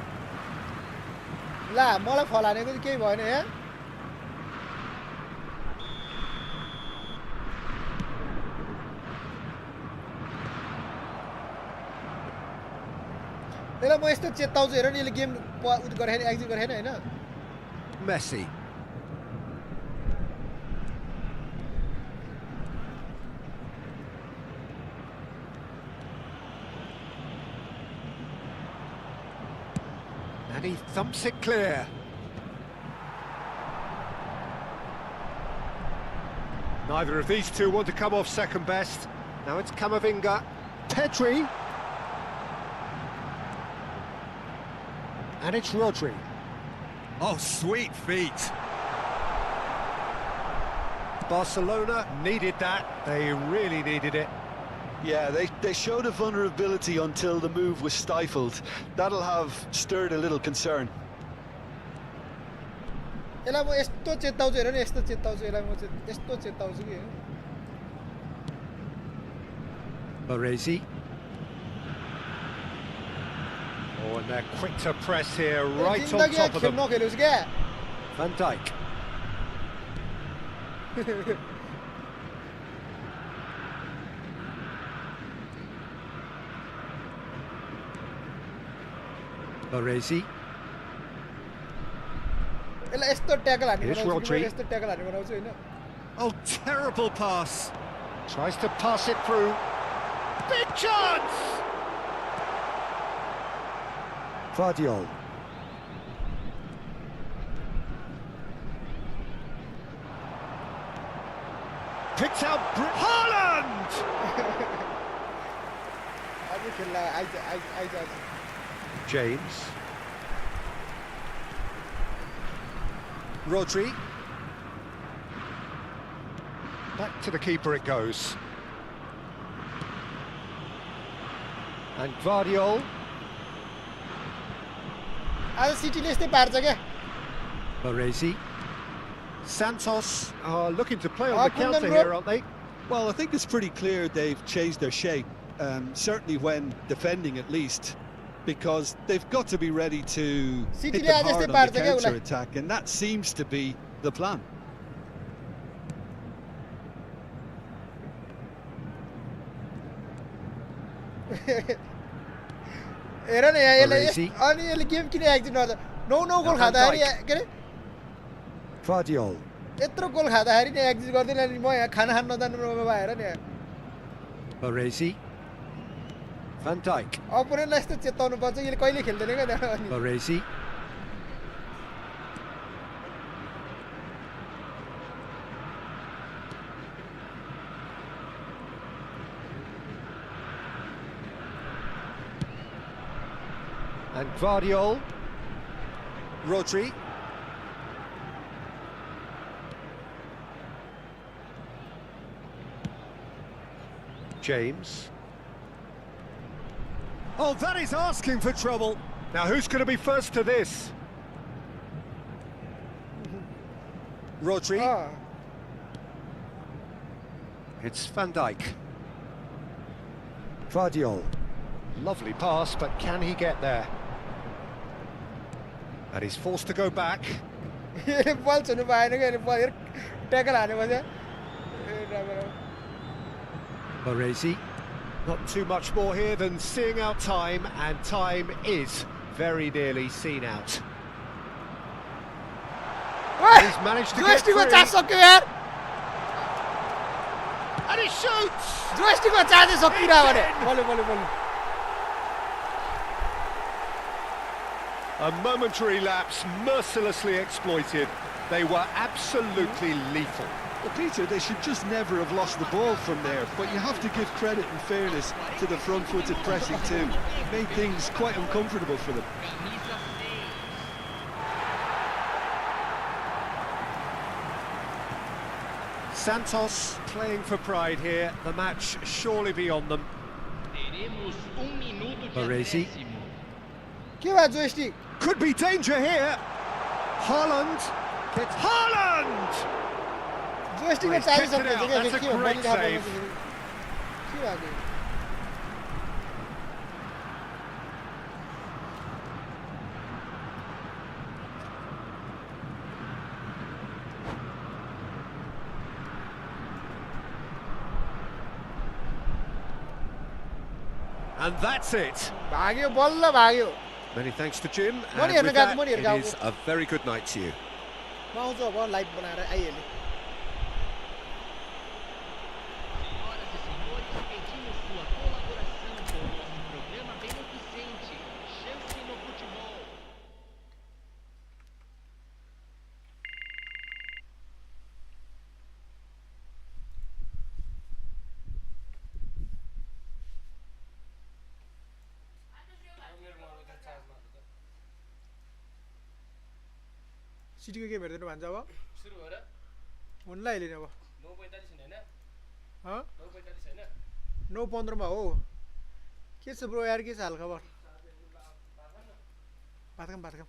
S1: ला मलाई फलानेको चाहिँ केही भएन यहाँ त्यसलाई म यस्तो चेताउँछु हेर नि यसले गेम गरेन एक्जिट गरेन हैन
S2: Messi. And he thumps it clear. Neither of these two want to come off second best. Now it's Camavinga. Pedri. And it's Rodri. Oh, sweet feet. Barcelona needed that. They really needed it.
S3: Yeah, they showed a vulnerability until the move was stifled. That'll have stirred a little concern.
S1: यसलाई म यस्तो चेताउँछु हेर नि यस्तो चेताउँछु यसलाई म यस्तो चेताउँछु कि
S2: Baresi. Oh, and they're quick to press here, right on top of them.
S1: नखेलोस् क्या
S2: Van Dijk. Baresi.
S1: यसलाई यस्तो ट्याकल हान्ने
S2: Here's
S1: बनाउँछु
S2: Rodri.
S1: यस्तो ट्याकल हान्ने बनाउँछु हैन
S2: Oh, terrible pass. Tries to pass it through. Big chance! Vardiol. Picked out Haaland!
S1: आज खेल्ला eyes
S2: James. Rodri. Back to the keeper it goes. And Vardiol.
S1: आज सिटीले यस्तै पार्छ क्या
S2: Baresi. Santos are looking to play on the
S1: Kundan
S2: counter
S1: Road.
S2: here, aren't they?
S3: Well, I think it's pretty clear they've changed their shape, certainly when defending at least, because they've got to be ready to hit
S1: City
S3: them
S1: ले आज
S3: hard
S1: यस्तै
S3: on
S1: पार्छ
S3: the
S1: क्या उसलाई
S3: counter-attack, and that seems to be the plan.
S1: हेर न यहाँ यसले
S2: Baresi.
S1: अनि यसले गेम किन एक्जिट गर्छ 9 गोल खाँदाखेरि के अरे
S2: Vardiol.
S1: यत्रो गोल खाँदाखेरि नि एक्जिट गर्दैन अनि म यहाँ खाना खान नजानु भएर नि
S2: Baresi. Van Dijk.
S1: अपोनेन्टलाई यस्तो चेताउनु पर्छ यसले कहिले खेल्दैन क्या त्यहाँ अनि
S2: Baresi. And Vardiol. Rodri. James. Oh, that is asking for trouble. Now, who's going to be first to this? Rodri.
S1: Uh
S2: It's Van Dijk. Guardiola. Lovely pass, but can he get there? And he's forced to go back.
S1: यसले बल छुनु पाएन क्या यसले बल tackle हानेपछि
S2: Baresi. Not too much more here than seeing out time, and time is very nearly seen out. He's managed to get
S1: जोस्टीको
S2: free.
S1: Charge सक्यो यार
S2: And he shoots!
S1: जोस्टीको charge सकिरा भने बोल्यो बोल्यो बोल्यो
S2: A momentary lapse mercilessly exploited. They were absolutely lethal.
S3: Well, Peter, they should just never have lost the ball from there, but you have to give credit and fairness to the front-footed pressing too. It made things quite uncomfortable for them.
S2: Santos playing for pride here. The match surely beyond them. Baresi.
S1: के भयो जोस्टी
S2: Could be danger here. Haaland. It's Haaland!
S1: जोस्टीको
S2: He's
S1: charge
S2: kicked it
S1: सक्यो
S2: out.
S1: क्या
S2: That's a
S1: के हो
S2: great
S1: बलि थाहा
S2: save.
S1: के भएको
S2: And that's it.
S1: भाग्यो बल्ल भाग्यो
S2: Many thanks to Jim.
S1: Money
S2: And
S1: हेर्न
S2: with
S1: गएको
S2: that,
S1: money
S2: it
S1: हेर्न
S2: is
S1: गएको
S2: a very good night to you.
S1: म आउँछु अब लाइभ बनाएर आइहाल्यो
S6: Senhoras e senhores, pedimos sua colaboração com o nosso programa beneficente. Chance no futebol.
S1: सिटीको game हेर्दैन भन्छ अब
S7: सुरु हो र
S1: हुन्ला अहिले नि अब
S7: 9:45 होइन
S1: हँ
S7: 9:45 होइन
S1: 9:15 हो के छ ब्रो यार के छ हाल खबर भात खाम